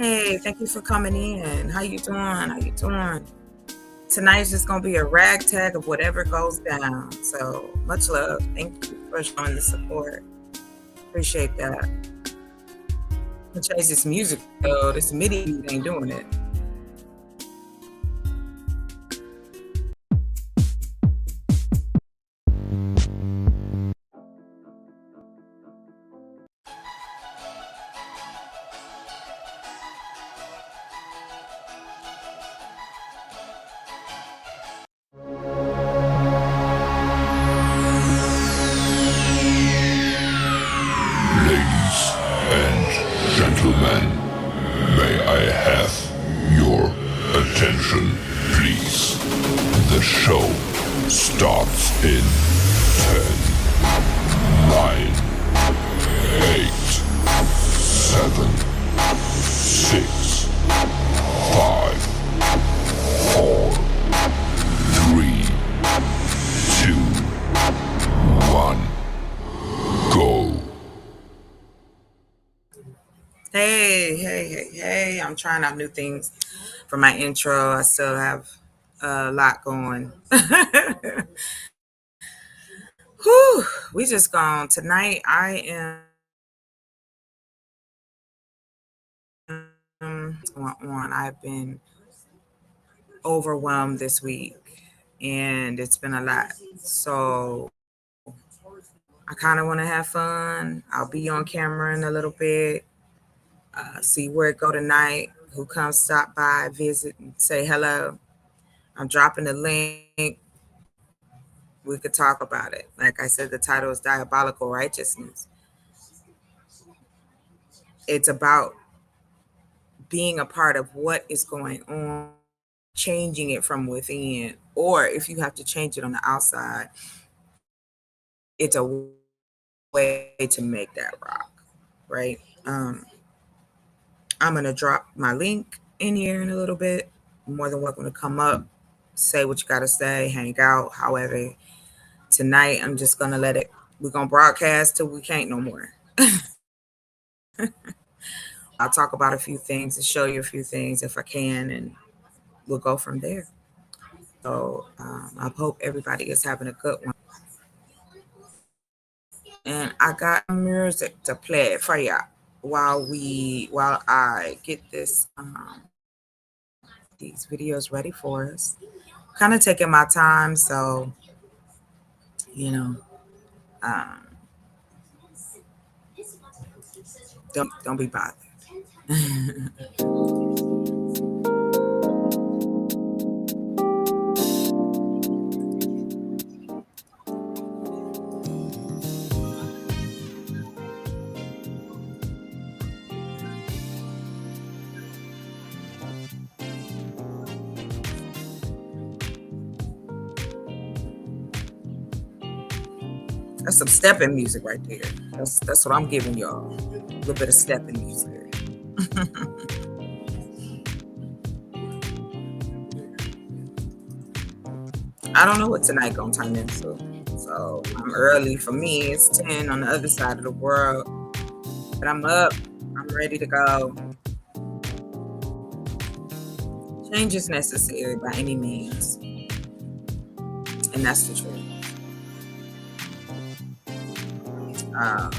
Hey, thank you for coming in. How you doing? How you doing? Tonight's just gonna be a ragtag of whatever goes down. So much love. Thank you for showing the support. Appreciate that. I'm gonna change this music though. This MIDI beat ain't doing it. Ladies and gentlemen, may I have your attention, please? The show starts in 10, 9, 8, 7, 6, 5, 4, 3, 2, 1, go. Hey. I'm trying out new things for my intro. I still have a lot going. Whew, we just gone tonight. I am on. I've been overwhelmed this week and it's been a lot. So I kind of want to have fun. I'll be on camera in a little bit, see where it go tonight, who comes stop by, visit, and say hello. I'm dropping the link. We could talk about it. Like I said, the title is Diabolical Righteousness. It's about being a part of what is going on, changing it from within, or if you have to change it on the outside, it's a way to make that rock, right? I'm gonna drop my link in here in a little bit. You're more than welcome to come up, say what you gotta say, hang out. However, tonight I'm just gonna let it. We're gonna broadcast till we can't no more. I'll talk about a few things and show you a few things if I can, and we'll go from there. So I hope everybody is having a good one. And I got music to play for you while I get these videos ready for us. Kind of taking my time, so you know, um, don't be bothered. That's some stepping music right there. That's what I'm giving y'all. A little bit of stepping music. I don't know what tonight gonna turn into. So I'm early for me. It's 10 on the other side of the world. But I'm up. I'm ready to go. Change is necessary by any means. And that's the truth. Um,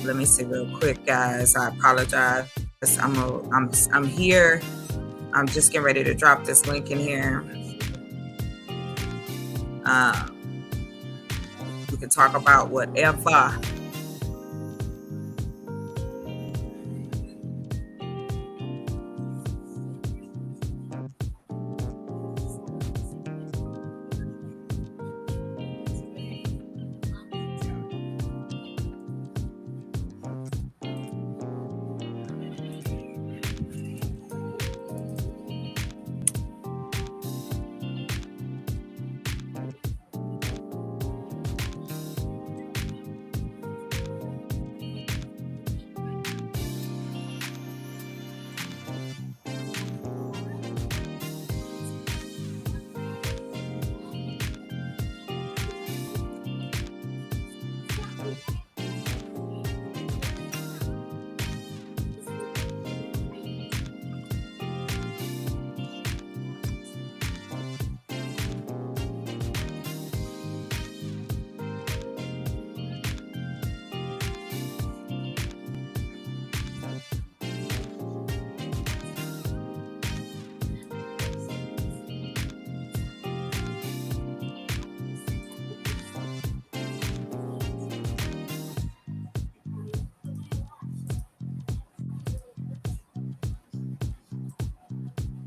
let me see real quick, guys. I apologize. I'm here. I'm just getting ready to drop this link in here. We can talk about whatever.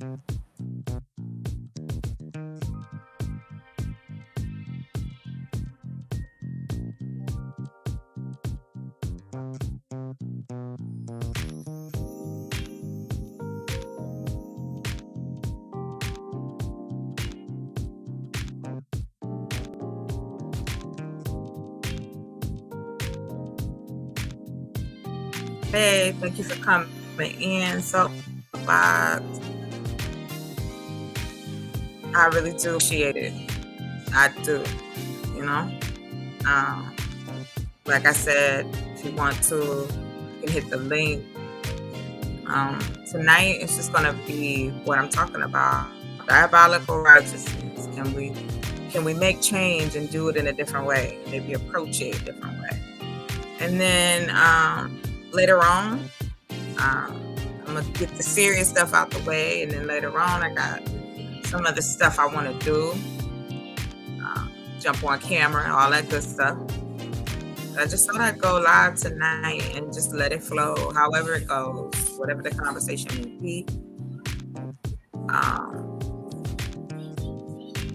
Hey, thank you for coming in. So, I really do appreciate it. I do, you know. Um, like I said, if you want to, you can hit the link. Tonight, it's just gonna be what I'm talking about: diabolical righteousness. Can we make change and do it in a different way? Maybe approach it a different way. And then later on, I'm gonna get the serious stuff out the way, and then later on, I got some other stuff I want to do. Jump on camera and all that good stuff. I just thought I'd go live tonight and just let it flow, however it goes, whatever the conversation may be.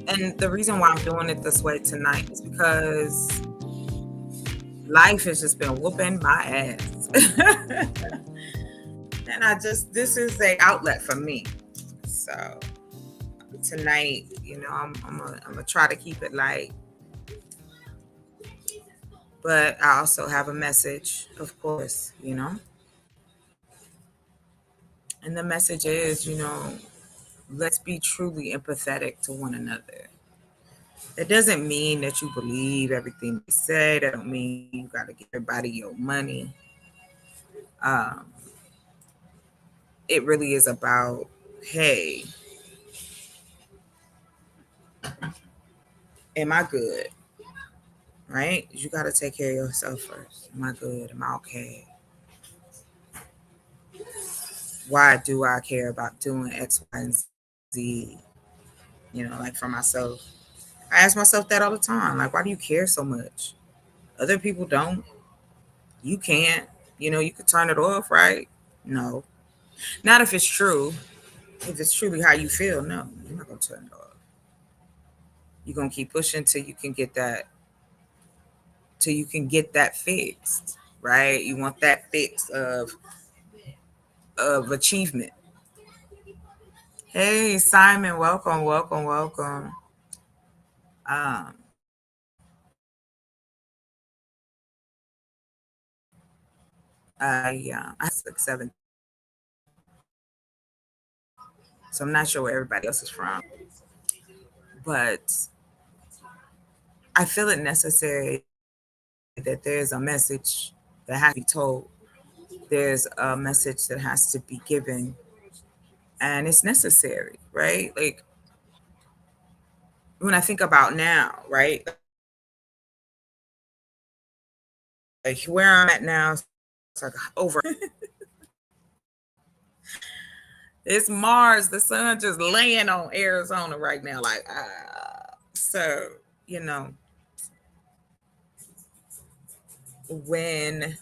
And the reason why I'm doing it this way tonight is because life has just been whooping my ass. And this is an outlet for me. So tonight, I'm gonna try to keep it light. But I also have a message, of course, And the message is, let's be truly empathetic to one another. That doesn't mean that you believe everything they say. That don't mean you got to give everybody your money. It really is about, hey, am I good? Right? You got to take care of yourself first. Am I good? Am I okay? Why do I care about doing X, Y, and Z? Like for myself. I ask myself that all the time. Like, why do you care so much? Other people don't. You can't. You could turn it off, right? No. Not if it's true. If it's truly how you feel, no, you're not going to turn it off. You're going to keep pushing till you can get that fixed, right? You want that fix of achievement. Hey, Simon, welcome, welcome, welcome. Yeah, I have 6, 7. So I'm not sure where everybody else is from, but I feel it necessary that there's a message that has to be told. There's a message that has to be given, and it's necessary, right? Like when I think about now, right? Like where I'm at now, it's like over. It's Mars, the sun just laying on Arizona right now, like so, when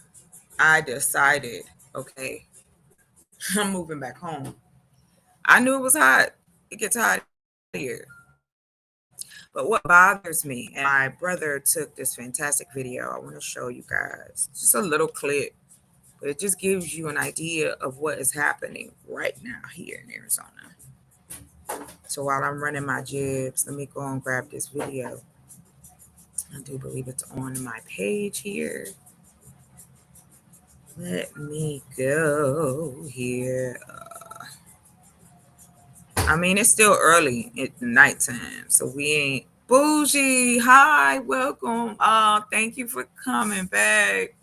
I decided, okay, I'm moving back home, I knew it was hot. It gets hot here. But what bothers me, and my brother took this fantastic video. I want to show you guys just a little clip, but it just gives you an idea of what is happening right now here in Arizona. So while I'm running my jibs, let me go and grab this video. I do believe it's on my page here. Let me go here. I mean, it's still early at nighttime, so we ain't. Bougie, hi, welcome. Thank you for coming back.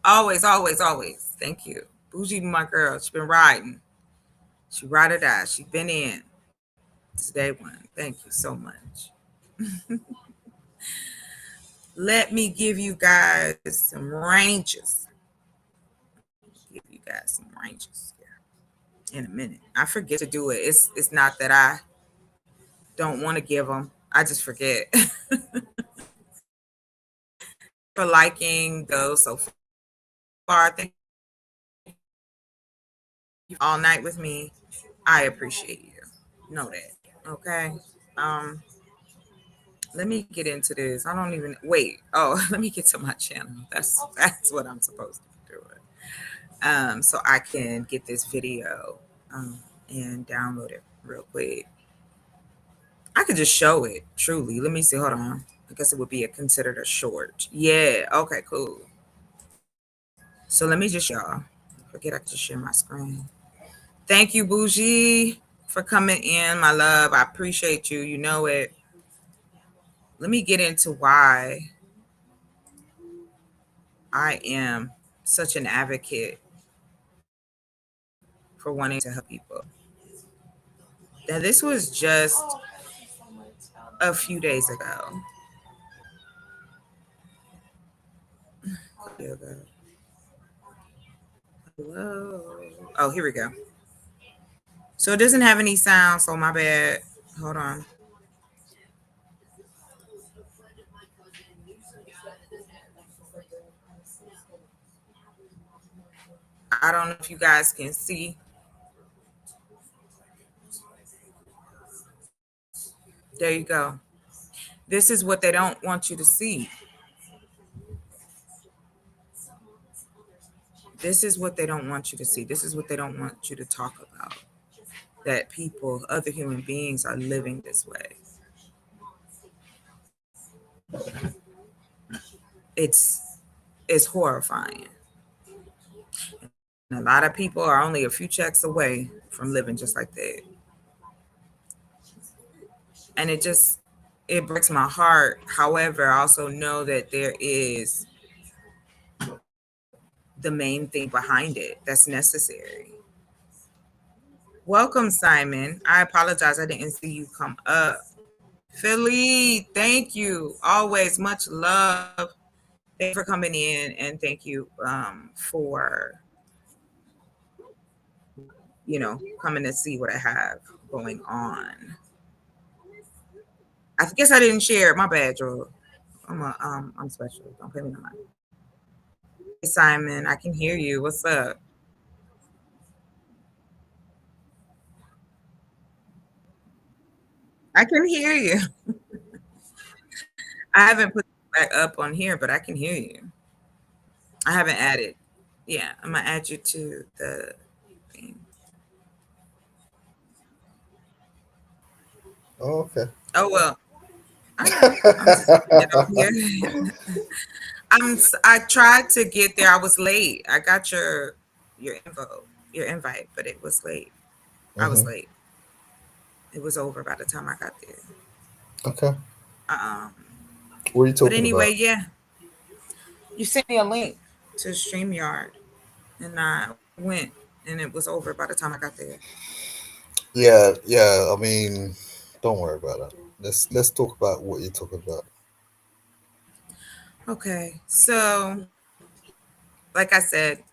Always, always, always. Thank you. Bougie, my girl, she's been riding. She ride or die. She been in. It's day one. Thank you so much. Let me give you guys some ranges. Give you guys some ranges here in a minute. I forget to do it. It's not that I don't want to give them. I just forget. For liking those so far. Thank you all night with me. I appreciate you. Know that. Okay. Um, let me get into this. I don't even wait. Oh, let me get to my channel. That's what I'm supposed to be doing. So I can get this video and download it real quick. I could just show it. Truly. Let me see. Hold on. I guess it would be considered a short. Yeah. Okay. Cool. So let me just y'all. Forget I could just share my screen. Thank you, Bougie, for coming in, my love. I appreciate you. You know it. Let me get into why I am such an advocate for wanting to help people. Now, this was just a few days ago. Hello. Oh, here we go. So it doesn't have any sound, so my bad. Hold on. I don't know if you guys can see. There you go. This is what they don't want you to see. This is what they don't want you to see. This is what they don't want you to talk about. That people, other human beings, are living this way. It's it's horrifying. And a lot of people are only a few checks away from living just like that. And it breaks my heart. However, I also know that there is the main thing behind it that's necessary. Welcome, Simon. I apologize. I didn't see you come up. Philly, thank you. Always much love. Thank you for coming in, and thank you for coming to see what I have going on. I guess I didn't share. My bad, Joel. I'm special. Don't pay me no mind. Hey, Simon, I can hear you. What's up? I can hear you. I haven't put it back up on here, but I can hear you. I haven't added. Yeah, I'm gonna add you to the thing. Oh, okay. Oh well. I know. I'm just putting it on here. I tried to get there. I was late. I got your invite, but it was late. I was late. It was over by the time I got there. Okay. Um, What are you but talking anyway, about? yeah, you sent me a link to StreamYard, and I went, and it was over by the time I got there. Yeah, yeah. I mean, don't worry about that. Let's talk about what you're talking about. Okay, so like I said,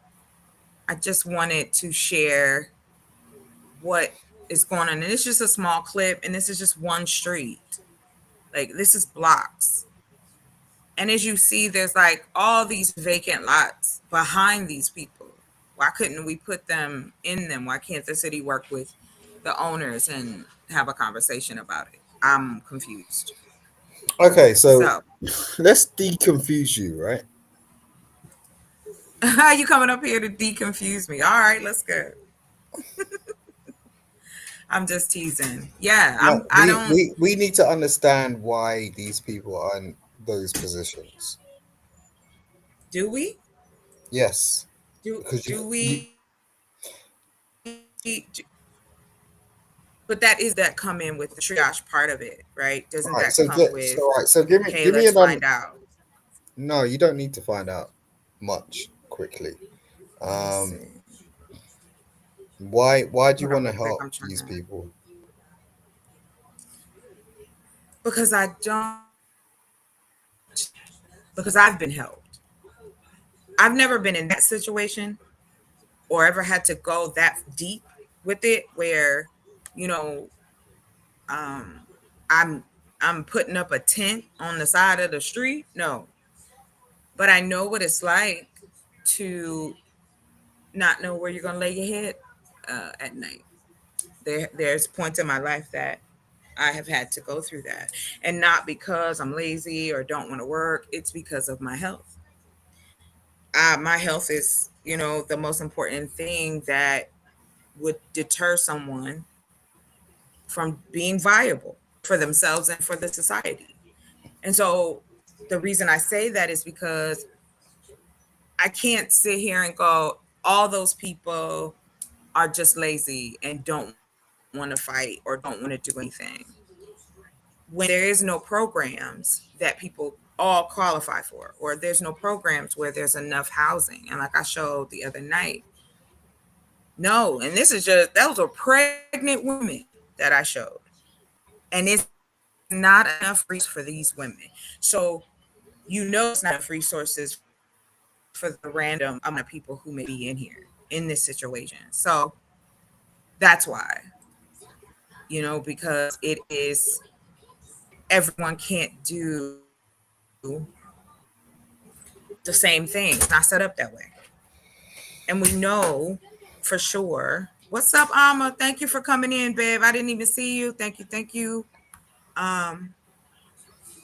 I just wanted to share what is going on, and it's just a small clip, and this is just one street. Like this is blocks. And as you see, there's like all these vacant lots behind these people. Why couldn't we put them in them? Why can't the city work with the owners and have a conversation about it? I'm confused. Okay, so So, let's deconfuse you, right? how you coming up here to deconfuse me? All right, let's go. I'm just teasing. Yeah, No, I don't. we need to understand why these people are in those positions. Do we? Yes, Do because do you we? But that is that come in with the triage part of it, right? Doesn't right. that come with, So hey, give me let's an find out. no. You don't need to find out much quickly. Let me Um, see. why do you Hold on want to real quick. help I'm trying these to, people? because I don't, because I've been helped. I've never been in that situation or ever had to go that deep with it where, you know, um, I'm I'm putting up a tent on the side of the street. No, but I know what it's like to not know where you're gonna lay your head at night. There's points in my life that I have had to go through that. And not because I'm lazy or don't want to work, it's because of my health. My health is, the most important thing that would deter someone from being viable for themselves and for the society. And so the reason I say that is because I can't sit here and go, all those people are just lazy and don't want to fight or don't want to do anything. When there is no programs that people all qualify for, or there's no programs where there's enough housing. And like I showed the other night, no, and this is just, those are pregnant women that I showed. And it's not enough resources for these women. So, it's not enough resources for the random amount of people who may be in here in this situation. So that's why, because it is, everyone can't do the same thing. It's not set up that way. And we know for sure. What's up, Alma? Thank you for coming in, babe. I didn't even see you. Thank you. Thank you.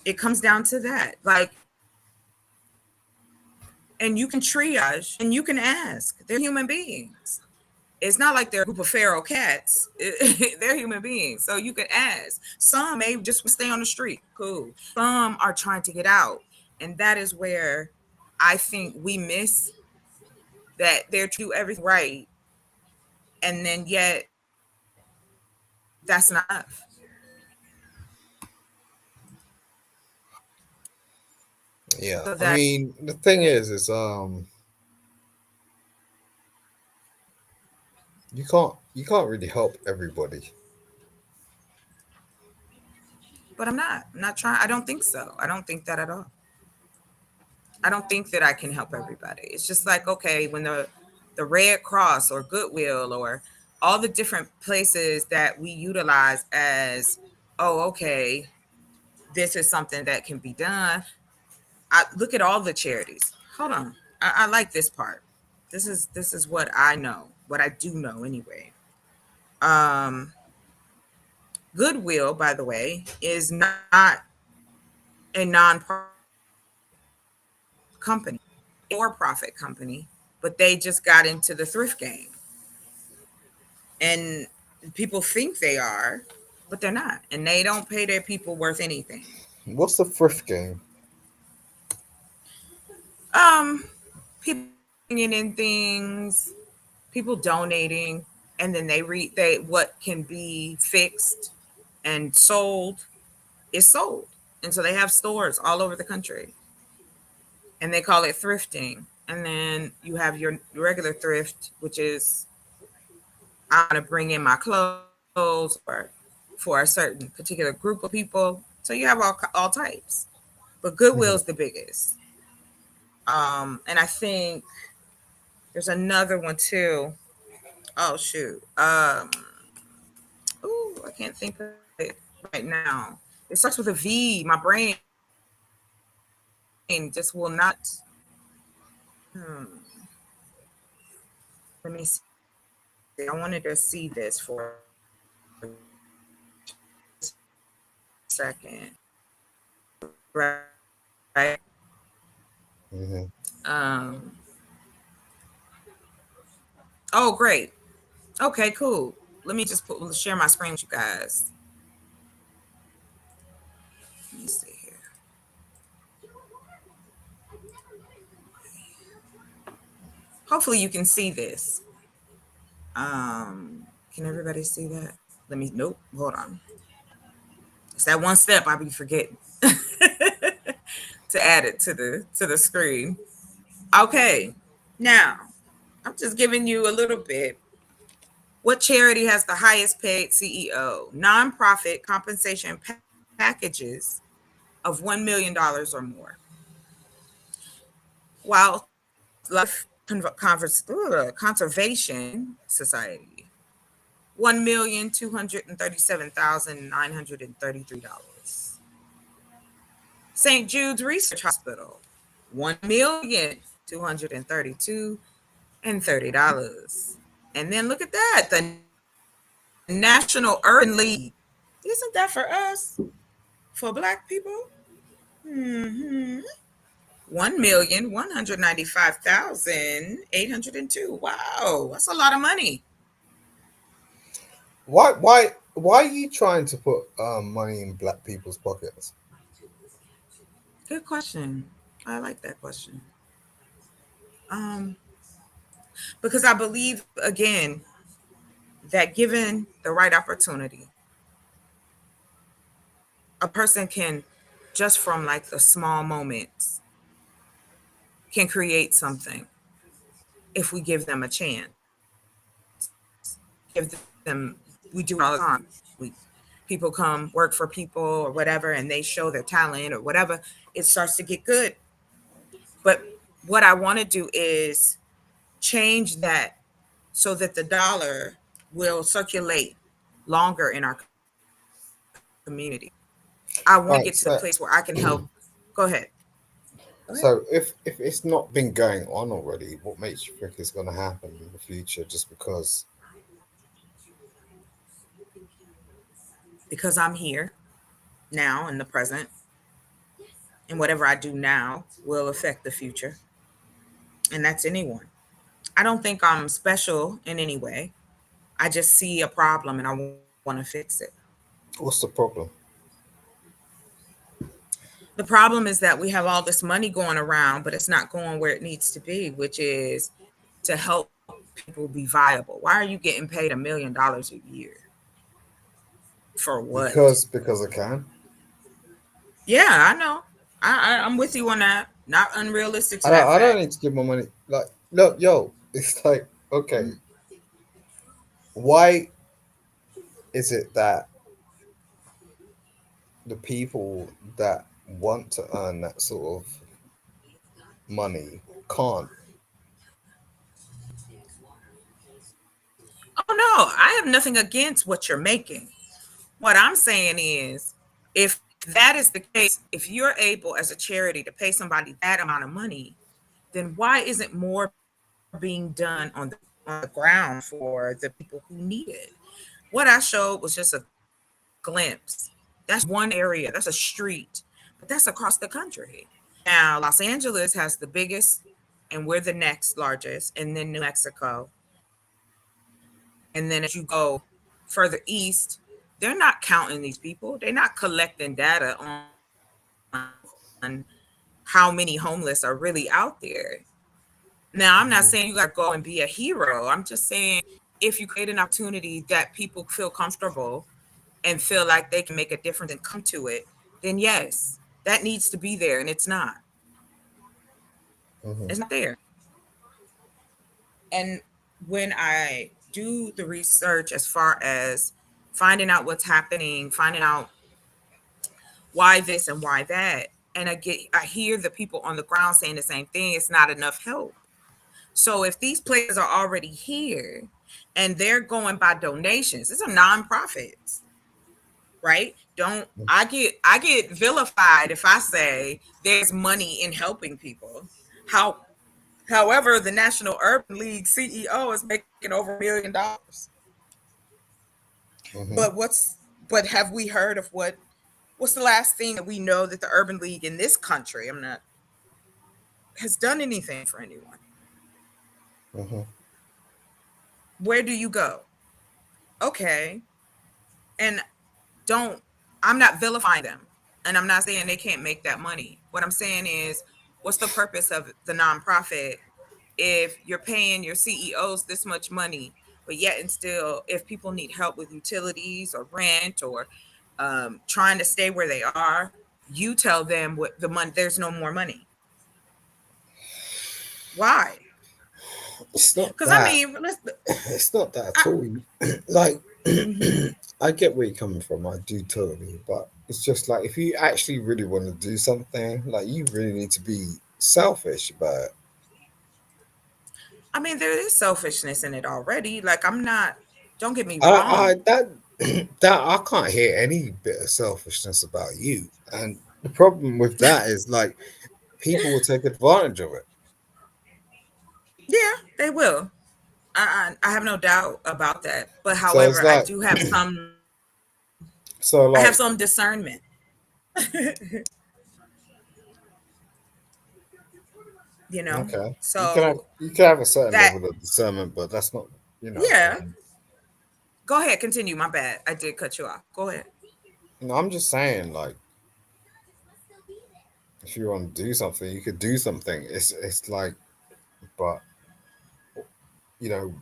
It comes down to that. Like, and you can triage and you can ask. They're human beings. It's not like they're a group of feral cats. They're human beings. So you can ask. Some may just stay on the street. Cool. Some are trying to get out. And that is where I think we miss that they're to do everything right. And then yet that's not enough. Yeah. So I mean, the thing is you can't really help everybody. but I'm not trying. I don't think so. I don't think that at all. I don't think that I can help everybody. It's just like, okay, when the Red Cross or Goodwill or all the different places that we utilize as, oh, okay, this is something that can be done. I look at all the charities. Hold on. I like this part. This is what I know, what I do know anyway. Goodwill, by the way, is not a non-profit company or profit company, but they just got into the thrift game. And people think they are, but they're not. And they don't pay their people worth anything. What's the thrift game? People bringing in things, people donating, and then they what can be fixed and sold is sold. And so they have stores all over the country. And they call it thrifting. And then you have your regular thrift, which is, I'm going to bring in my clothes or for a certain particular group of people. So you have all types. But Goodwill's the biggest. And I think there's another one too. Oh shoot. I can't think of it right now. It starts with a V. My brain just will not. Let me see. I wanted to see this for a second. Right. Mm-hmm. Oh, great. Okay, cool. Let me just share my screen with you guys. Let me see here. Hopefully you can see this. Can everybody see that? Nope, hold on. It's that one step I be forgetting to add it to the screen. Okay, now I'm just giving you a little bit. What charity has the highest paid CEO? Nonprofit compensation packages of $1 million or more. While Life Conservation Society, $1,237,933. St. Jude's Research Hospital, $1,232,030. And then look at that, the National Urban League. Isn't that for us? For black people? Hmm. 1,195,802. Wow, that's a lot of money. Why are you trying to put money in black people's pockets? Good question. I like that question. Um, because I believe again that given the right opportunity, a person can just from like the small moments can create something if we give them a chance. Give them we do it all the time. We people come work for people or whatever and they show their talent or whatever, it starts to get good. But what I want to do is change that so that the dollar will circulate longer in our community. I want to Right. get to the place where I can help. Go ahead. Go ahead. So if it's not been going on already, what makes you think it's going to happen in the future? Just because? Because I'm here now in the present, and whatever I do now will affect the future. And that's anyone. I don't think I'm special in any way. I just see a problem and I want to fix it. What's the problem? The problem is that we have all this money going around, but it's not going where it needs to be, which is to help people be viable. Why are you getting paid $1 million a year? For what? Because I can. Yeah, I know. I'm with you on that. Not unrealistic to that I don't fact. need to give my money. Like, look, yo, it's like, okay, why is it that the people that want to earn that sort of money can't? Oh no, I have nothing against what you're making. What I'm saying is, if that is the case, if you're able as a charity to pay somebody that amount of money, then why isn't more being done on the ground for the people who need it? What I showed was just a glimpse. That's one area, that's a street, but that's across the country. Now, Los Angeles has the biggest, and we're the next largest, and then New Mexico. And then as you go further east, they're not counting these people. They're not collecting data on how many homeless are really out there. Now, I'm not Mhm. saying you got to go and be a hero. I'm just saying if you create an opportunity that people feel comfortable and feel like they can make a difference and come to it, then yes, that needs to be there. And it's not. Mhm. It's not there. And when I do the research as far as finding out what's happening, finding out why this and why that, and I hear the people on the ground saying the same thing, it's not enough help. So if these players are already here and they're going by donations, these are nonprofits, right? Don't I get vilified if I say there's money in helping people. How However, the National Urban League CEO is making over $1 million. Mhm. But but have we heard of what's the last thing that we know that the Urban League in this country, I'm not has done anything for anyone? Mhm. Where do you go? Okay. And don't I'm not vilifying them. And I'm not saying they can't make that money. What I'm saying is, what's the purpose of the nonprofit if you're paying your CEOs this much money, but yet and still, if people need help with utilities or rent or trying to stay where they are, you tell them what the money, there's no more money. Why? It's not Because I that. mean, It's not that at I, all. Like, mhm. I get where you're coming from. I do totally, but it's just like if you actually really want to do something, like you really need to be selfish about it. I mean, there is selfishness in it already. Like, I'm not, don't get me I wrong. that that I can't hear any bit of selfishness about you. And the problem with that is like people will take advantage of it. Yeah, they will. I have no doubt about that. But So it's however, I like, do have some. so I have like, some discernment. You know. okay, So you can have a certain that level of discernment, but that's not, yeah. Go ahead, continue. My bad. I did cut you off. Go ahead. no, I'm just saying, like, if you want to do something, you could do something. It's like, but you know,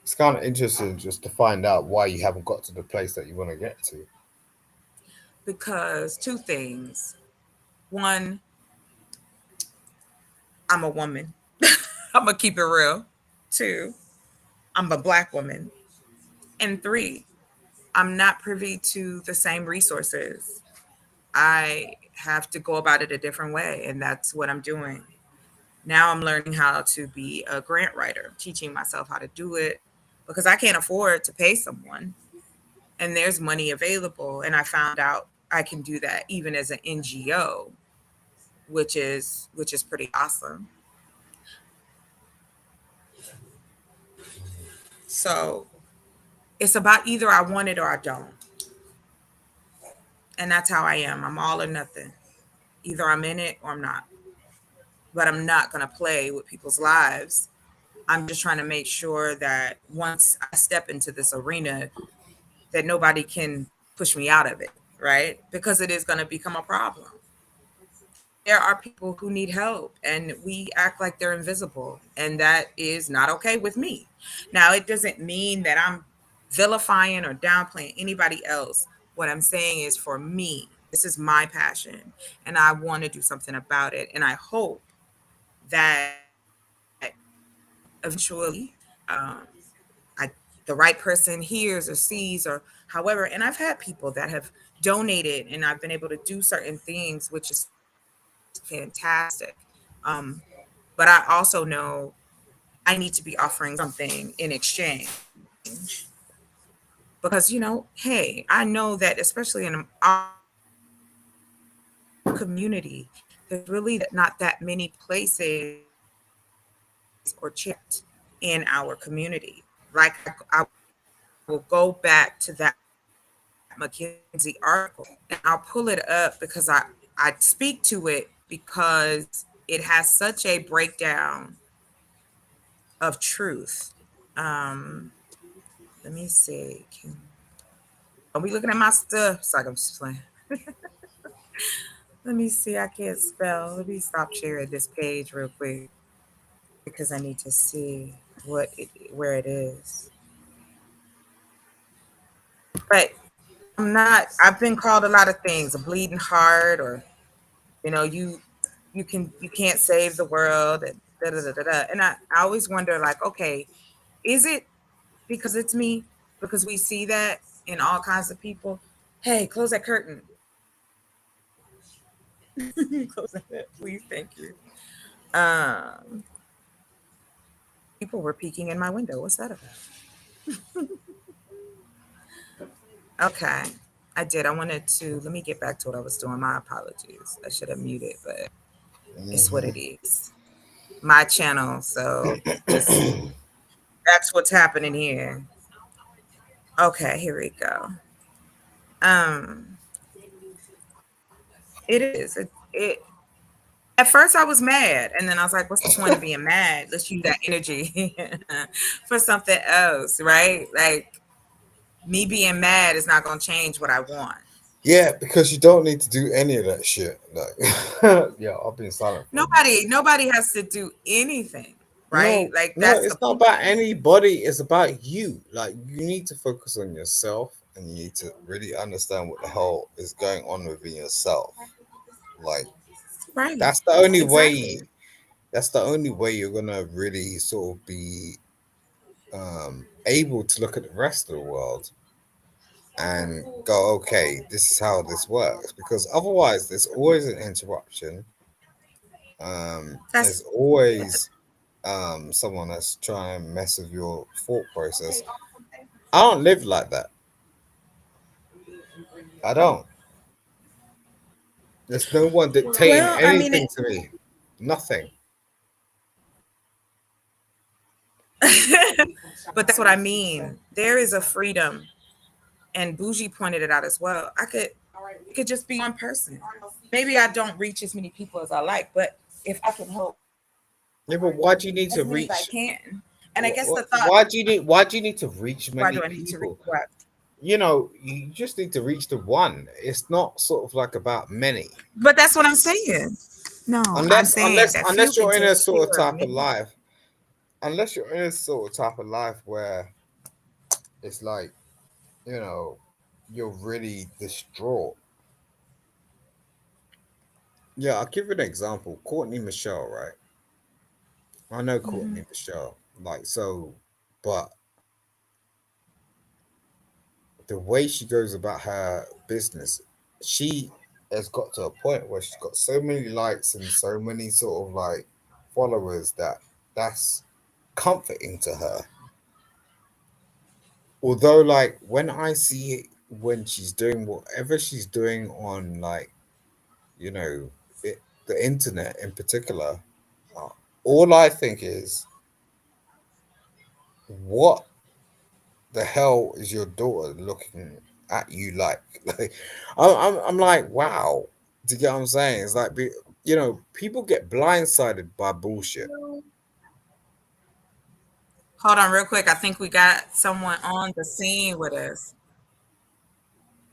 it's kind of interesting just to find out why you haven't got to the place that you want to get to. Because two things. One, I'm a woman. I'm gonna keep it real. Two, I'm a black woman. And three, I'm not privy to the same resources. I have to go about it a different way, and that's what I'm doing. Now I'm learning how to be a grant writer, teaching myself how to do it because I can't afford to pay someone, and there's money available. And I found out I can do that even as an NGO, which is pretty awesome. So it's about either I want it or I don't. And that's how I am. I'm all or nothing. Either I'm in it or I'm not. But I'm not going to play with people's lives. I'm just trying to make sure that once I step into this arena, that nobody can push me out of it, right? Because it is going to become a problem. There are people who need help and we act like they're invisible, and that is not okay with me. Now, it doesn't mean that I'm vilifying or downplaying anybody else. What I'm saying is, for me, this is my passion and I want to do something about it. And I hope that eventually, I, the right person hears or sees or however. And I've had people that have donated and I've been able to do certain things, which is fantastic. Um, but I also know I need to be offering something in exchange because, hey, I know that especially in our community, there's really not that many places or checked in our community. Like I will go back to that McKinsey article and I'll pull it up because I speak to it because it has such a breakdown of truth. Um, Let me see. Are we looking at my stuff? It's like I'm just playing. Let me see. I can't spell. Let me stop sharing this page real quick because I need to see where it is. But I'm not. I've been called a lot of things: a bleeding heart, or you can't save the world, and da da da da da. And I always wonder, like, okay, is it because it's me? Because we see that in all kinds of people. Hey, close that curtain. Close that, please. Thank you. Um, People were peeking in my window. What's that about? Okay, I did. I wanted to. Let me get back to what I was doing. My apologies. I should have muted, but it's what Hmm. it is. My channel. So just that's what's happening here. Okay, here we go. Um, it is. At first I was mad, and then I was like, "What's the point of being mad? Let's use that energy for something else, right? Like me being mad is not going to change what I want. Yeah, because you don't need to do any of that shit. Like, yeah, I've been silent for a minute. Nobody has to do anything, right? No, Like no, that's the it's not about anybody. It's about you. Like, you need to focus on yourself, and you need to really understand what the hell is going on within yourself. Like, right. that's the only way. Exactly. That's the only way you're gonna really sort of be able to look at the rest of the world and go, okay, this is how this works. Because otherwise, there's always an interruption. There's That's always someone that's trying to mess with your thought process. I don't live like that. I don't. There's no one dictating well, I mean, anything to me. Nothing. But that's what I mean. There is a freedom, and Bougie pointed it out as well. It could just be one person. Maybe I don't reach as many people as I like, but if I can help Yeah, but why do you need to as many as I reach? can, and I guess the thought, Why do you need to reach why many do I need to reach people? what? You know, you just need to reach the one. It's not sort of like about many. But that's what I'm saying. No, I'm saying that few Unless can you're in a take sort of care of type of many. life, unless you're in a sort of type of life where it's like, you know, you're really distraught. Yeah, I'll give you an example. Courtney Michelle, right? I know Mhm. Courtney Michelle, like so, but the way she goes about her business, she has got to a point where she's got so many likes and so many sort of like followers that that's comforting to her. Although, like when I see when she's doing whatever she's doing on like you know the internet in particular, uh, all I think is, what the hell is your daughter looking at you like? Like, I'm like, wow. Do you get what I'm saying? It's like, you know, people get blindsided by bullshit. Hold on, real quick. I think we got someone on the scene with us,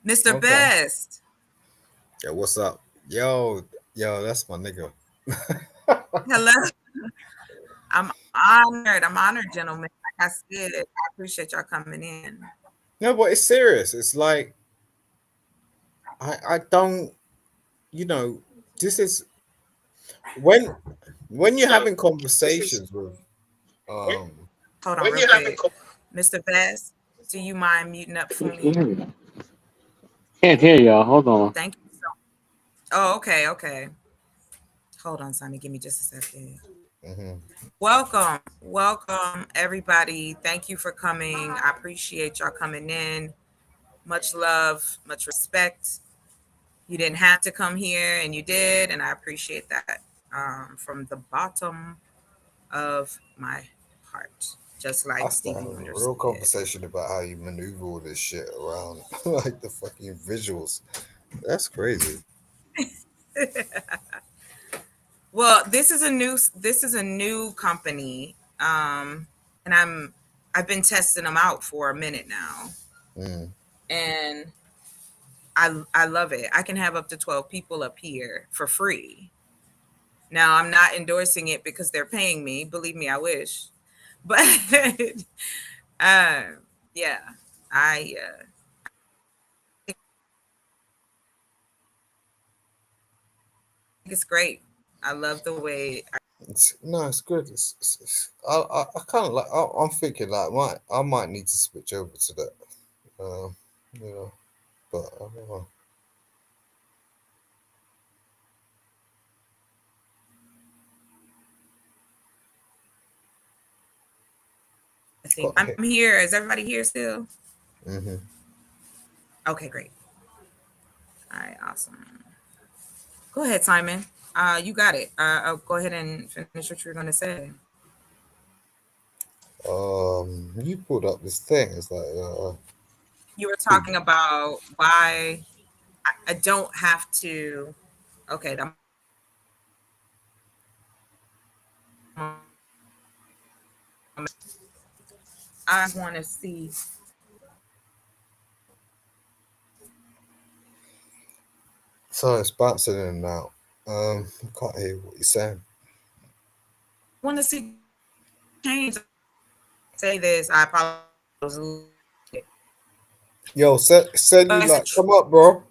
Mr. Okay. Best. Yeah, what's up? Yo, that's my nigga. Hello. I'm honored. I'm honored, gentlemen. Like I said, I appreciate y'all coming in. No, but it's serious. It's like I don't, you know, this is when you're having conversations with um Hold on, real quick. Mr. Best, do you mind muting up for me? Can't hear y'all. Hold on. Thank you so. Oh, okay, okay. Hold on, Simon. Give me just a second. mhm. Welcome, everybody. Thank you for coming. I appreciate y'all coming in. Much love, much respect. You didn't have to come here, and you did, and I appreciate that from the bottom of my heart, just I like start Stevie having Wonder a real said. conversation about how you maneuver all this shit around, like the fucking visuals. That's crazy. Well, this is a new company, and I've been testing them out for a minute now, Mm. and I love it. I can have up to 12 people up here for free. Now, I'm not endorsing it because they're paying me. Believe me, I wish. But uh, yeah, I think it's great. I love the way. It's no, it's good. I kind of like. I'm thinking like, I might need to switch over to that. Um, you know, but I don't know. I It's think got I'm hit. here. Is everybody here still? Hmm. Okay, great. All right, awesome. Go ahead, Simon. You got it. Go ahead and finish what you're gonna say. You pulled up this thing. It's like, You were talking about why I don't have to. Okay, I want to see. so it's bouncing in and out. I can't hear what you're saying. Want to see change. Say this. I apologize. Yo, But I said, cellulite, come up, bro.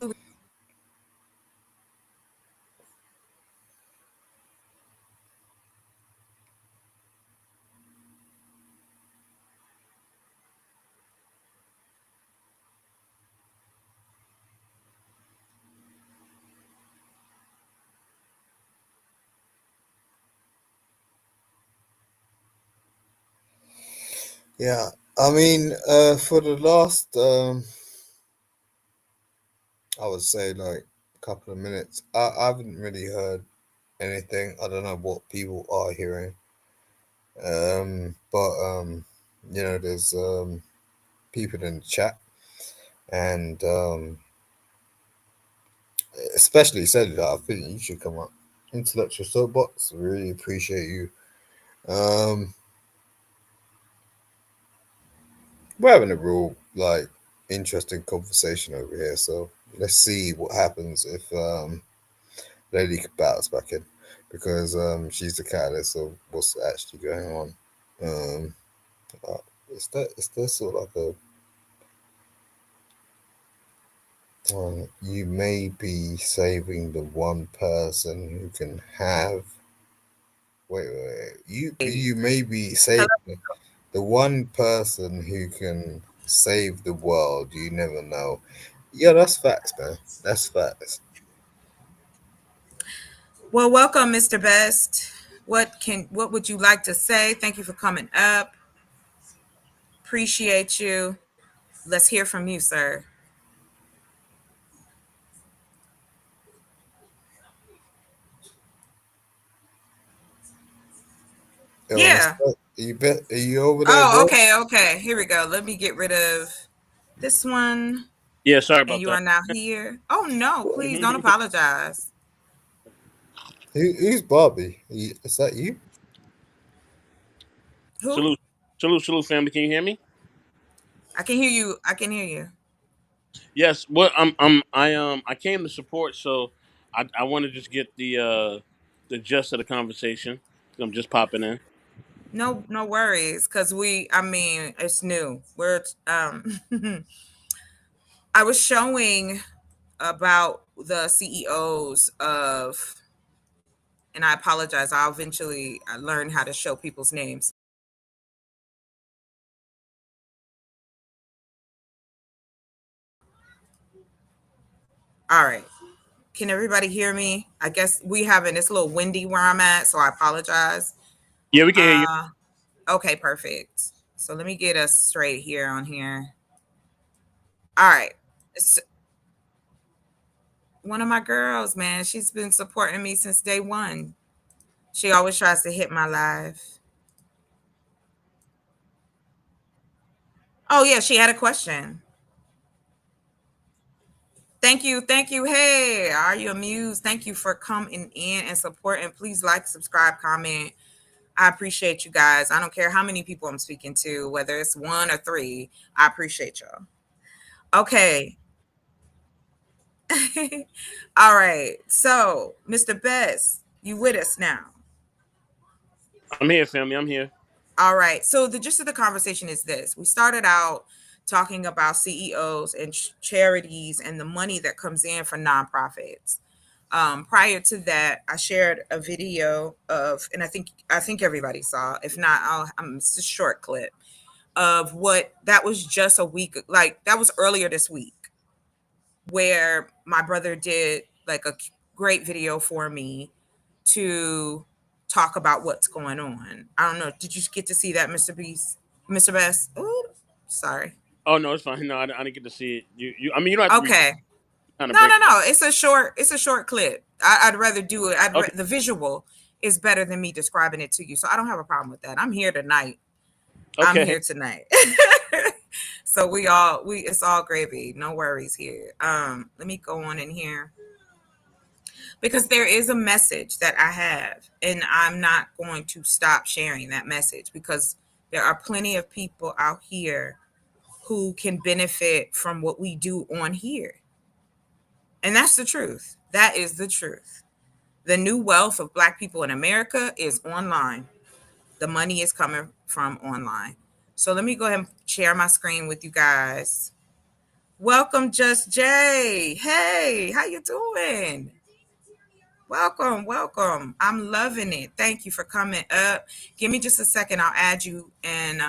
Yeah, I mean, for the last, I would say like a couple of minutes, I haven't really heard anything. I don't know what people are hearing. But there's people in the chat, and especially said that I think you should come up. Intellectual Soapbox, really appreciate you. We're having a real interesting conversation over here, so let's see what happens if Lady could bounce back in, because she's the catalyst of what's actually going on. Is there sort of like a you may be saving the one person who can have wait you may be saving the one person who can save the world. You never know. Yeah, that's facts, man. That's facts. Well, welcome, Mr. Best. What would you like to say? Thank you for coming up. Appreciate you. Let's hear from you, sir. Yeah. Are you over there, Oh, bro? okay. Here we go. Let me get rid of this one. Yeah, sorry And about you that. are now here. Oh no, please don't apologize. Who's Bobby? Is that you? Who? Salute, family. Can you hear me? I can hear you. I can hear you. Yes. Well, I came to support, so I want to just get the gist of the conversation. I'm just popping in. No worries. Cause it's new. We're I was showing about the CEOs of, and I apologize, I'll eventually learn how to show people's names. All right. Can everybody hear me? I guess it's a little windy where I'm at, so I apologize. Yeah, we can hear you. Okay, perfect. So let me get us straight here on here. All right. It's one of my girls, man. She's been supporting me since day one. She always tries to hit my live. Oh, yeah, she had a question. Thank you. Hey, are you amused? Thank you for coming in and supporting. Please like, subscribe, comment. I appreciate you guys. I don't care how many people I'm speaking to, whether it's 1 or 3. I appreciate y'all. Okay. All right. So, Mr. Best, you with us now? I'm here, family. I'm here. All right. So the gist of the conversation is this. We started out talking about CEOs and charities and the money that comes in for nonprofits. Prior to that, I shared a video of, and I think everybody saw. If not, it's a short clip of what that was just a week. Like that was earlier this week, where my brother did like a great video for me to talk about what's going on. I don't know. Did you get to see that, Mr. Beast, Mr. Best? Oh, sorry. Oh no, it's fine. No, I didn't get to see it. You. I mean, you don't have to. Okay. Kind of No. It's a short clip. I'd rather do it. Okay. The visual is better than me describing it to you, so I don't have a problem with that. I'm here tonight. Okay. I'm here tonight. So it's all gravy. No worries here. Let me go on in here, because there is a message that I have, and I'm not going to stop sharing that message, because there are plenty of people out here who can benefit from what we do on here. And that's the truth. That is the truth. The new wealth of Black people in America is online. The money is coming from online. So let me go ahead and share my screen with you guys. Welcome, Just Jay. Hey, how you doing? Welcome. I'm loving it. Thank you for coming up. Give me just a second. I'll add you, and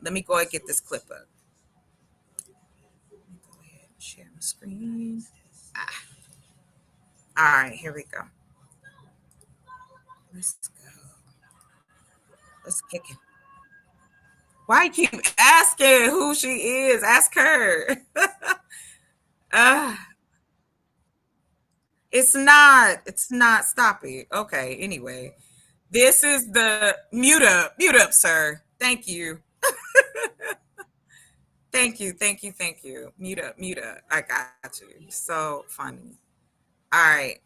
let me go ahead and get this clip up. Go ahead and share my screen. All right, here we go. Let's go. Let's kick it. Why you keep asking who she is? Ask her. It's not. Stop it. Okay. Anyway, This is the mute up, sir. Thank you. Thank you. Mute up. I got you. So funny. All right.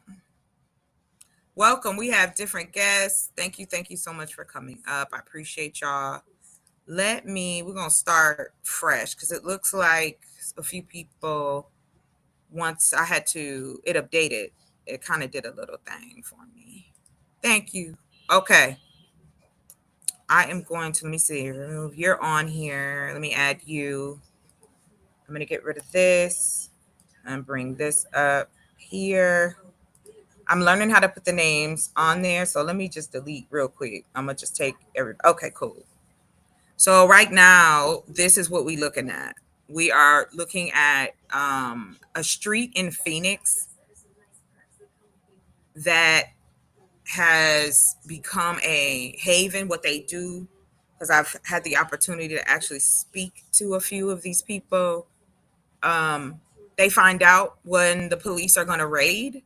Welcome. We have different guests. Thank you so much for coming up. I appreciate y'all. We're going to start fresh because it looks like a few people, once it updated, it kind of did a little thing for me. Thank you. Okay. I am going to, let me see, remove, you're on here. Let me add you. I'm going to get rid of this and bring this up here. I'm learning how to put the names on there. So let me just delete real quick. I'm going to just take okay, cool. So right now, this is what we're looking at. We are looking at a street in Phoenix that has become a haven. What they do, because I've had the opportunity to actually speak to a few of these people. They find out when the police are going to raid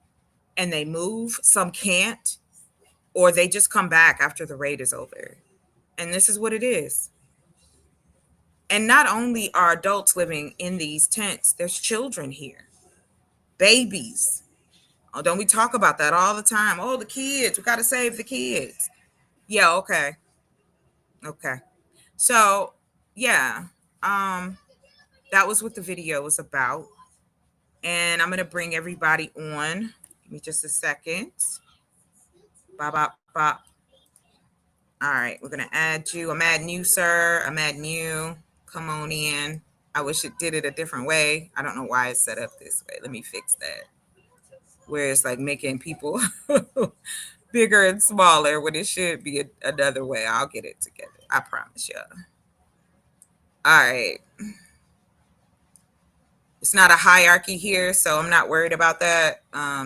and they move. Some can't, or they just come back after the raid is over. And this is what it is. And not only are adults living in these tents, there's children here, babies. Oh, don't we talk about that all the time? Oh, the kids, we got to save the kids. Yeah, okay. So, yeah, that was what the video was about. And I'm going to bring everybody on. Give me just a second. Bop, bop, bop. All right, we're going to add you. I'm adding you, sir. I'm adding you. Come on in. I wish it did it a different way. I don't know why it's set up this way. Let me fix that. Where it's like making people bigger and smaller when it should be another way. I'll get it together. I promise you. All right. It's not a hierarchy here, so I'm not worried about that.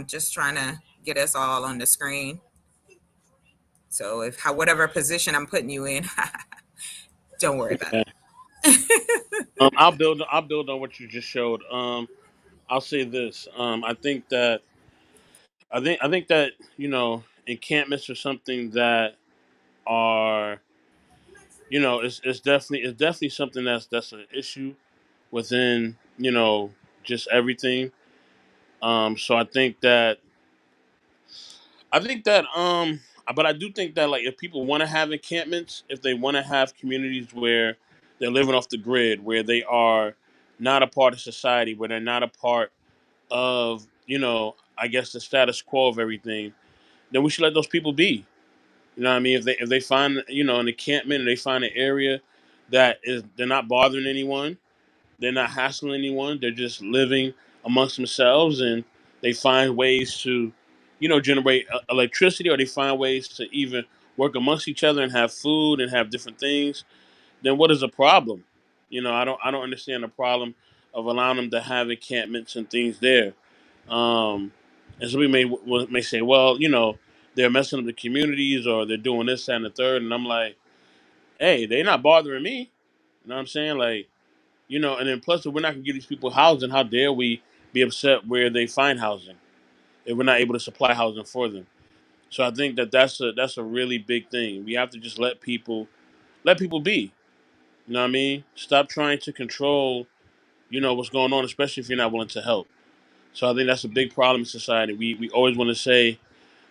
Just trying to get us all on the screen. So if whatever position I'm putting you in, don't worry about it. I'll build on what you just showed. I'll say this. I think that encampments are something that are it's definitely something that's an issue within just everything. So I think that but I do think that like if people want to have encampments, if they want to have communities where they're living off the grid, where they are not a part of society, where they're not a part of I guess the status quo of everything, then we should let those people be. You know what I mean? If they find an encampment and they find an area that is they're not bothering anyone, they're not hassling anyone, they're just living amongst themselves, and they find ways to generate electricity, or they find ways to even work amongst each other and have food and have different things. Then what is the problem? I don't understand the problem of allowing them to have encampments and things there. Um, and so we may say, well, they're messing up the communities or they're doing this, that, and the third. And I'm like, hey, they're not bothering me. You know what I'm saying? Like, and then plus, if we're not going to give these people housing, how dare we be upset where they find housing if we're not able to supply housing for them? So I think that that's a really big thing. We have to just let people be. You know what I mean? Stop trying to control, what's going on, especially if you're not willing to help. So I think that's a big problem in society. We always want to say,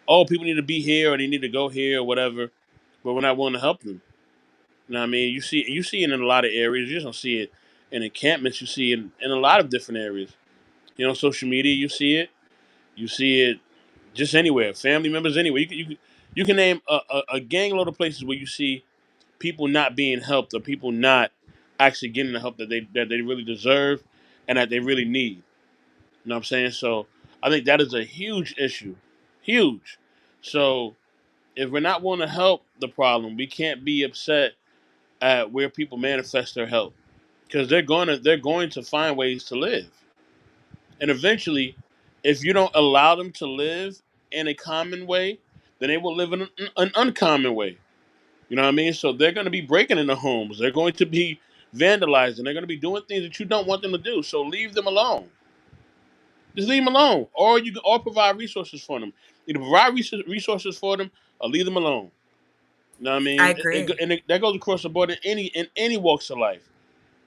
oh, people need to be here or they need to go here or whatever, but we're not willing to help them. You know what I mean? You see it in a lot of areas. You just don't see it in encampments. You see it in a lot of different areas. Social media, you see it. You see it just anywhere. Family members anywhere. You can name a gang load of places where you see people not being helped or people not actually getting the help that they really deserve and that they really need. You know what I'm saying? So I think that is a huge issue. Huge. So if we're not willing to help the problem, we can't be upset at where people manifest their help. Because they're going to find ways to live. And eventually, if you don't allow them to live in a common way, then they will live in an uncommon way. You know what I mean? So they're going to be breaking into homes. They're going to be vandalizing. They're going to be doing things that you don't want them to do. So leave them alone. Just leave them alone, or provide resources for them. Either provide resources for them, or leave them alone. You know what I I mean? agree. That goes across the board in any walks of life.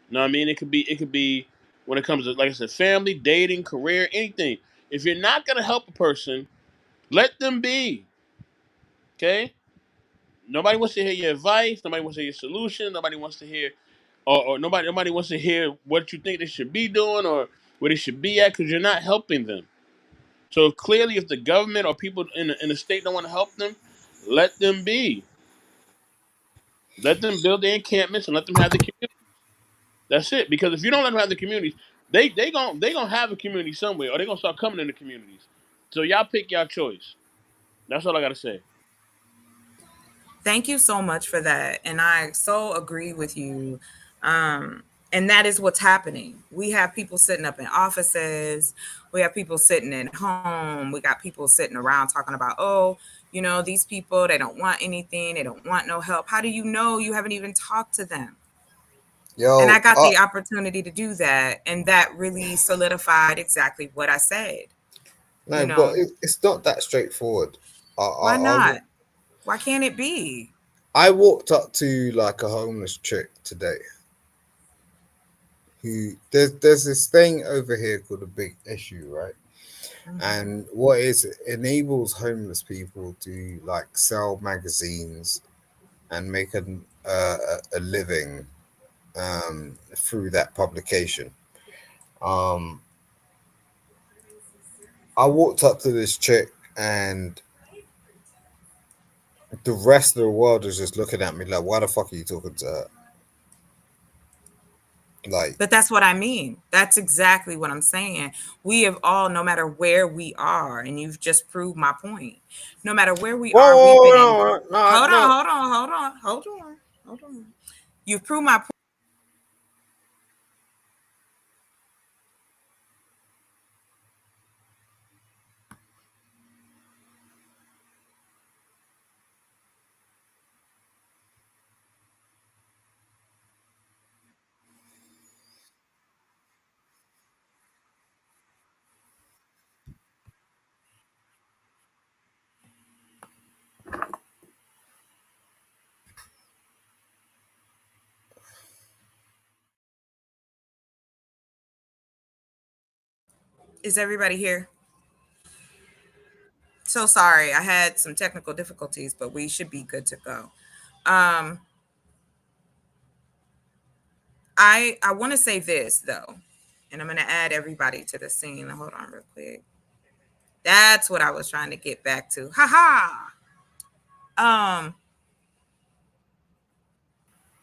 You know what I mean? It could be when it comes to, like I said, family, dating, career, anything. If you're not gonna help a person, let them be. Okay? Nobody wants to hear your advice. Nobody wants to hear your solution. Nobody wants to hear, or nobody wants to hear what you think they should be doing or where they should be at because you're not helping them. So clearly, if the government or people in the state don't want to help them, let them be. Let them build their encampments and let them have the community. That's it. Because if you don't let them have the communities, they gonna have a community somewhere, or they gonna start coming in the communities. So y'all pick your choice. That's all I gotta say. Thank you so much for that. And I so agree with you. And that is what's happening. We have people sitting up in offices, we have people sitting at home, we got people sitting around talking about, oh, these people, they don't want anything, they don't want no help. How do you know? You haven't even talked to them. And I Yo, got the opportunity to do that. And that really solidified exactly what I said. You no, but know, it's not that straightforward. why I not? Why can't it be? I walked up to like a homeless chick today who there's this thing over here called a big issue, right? Mhm. And what is it enables homeless people to like sell magazines and make a living through that publication. Um, I walked up to this chick and the rest of the world was just looking at me like, why the fuck are you talking to her? Like, But that's what I mean. That's exactly what I'm saying. We have all, no matter where we are, and you've just proved my point. No matter where we whoa, are, we've been in. whoa, no, Hold on, no. hold on, hold on, hold on, hold on. You've proved my point. Is everybody here? So sorry, I had some technical difficulties, but we should be good to go. Um, I want to say this though, and I'm going to add everybody to the scene. Hold on, real quick. That's what I was trying to get back to. Ha ha.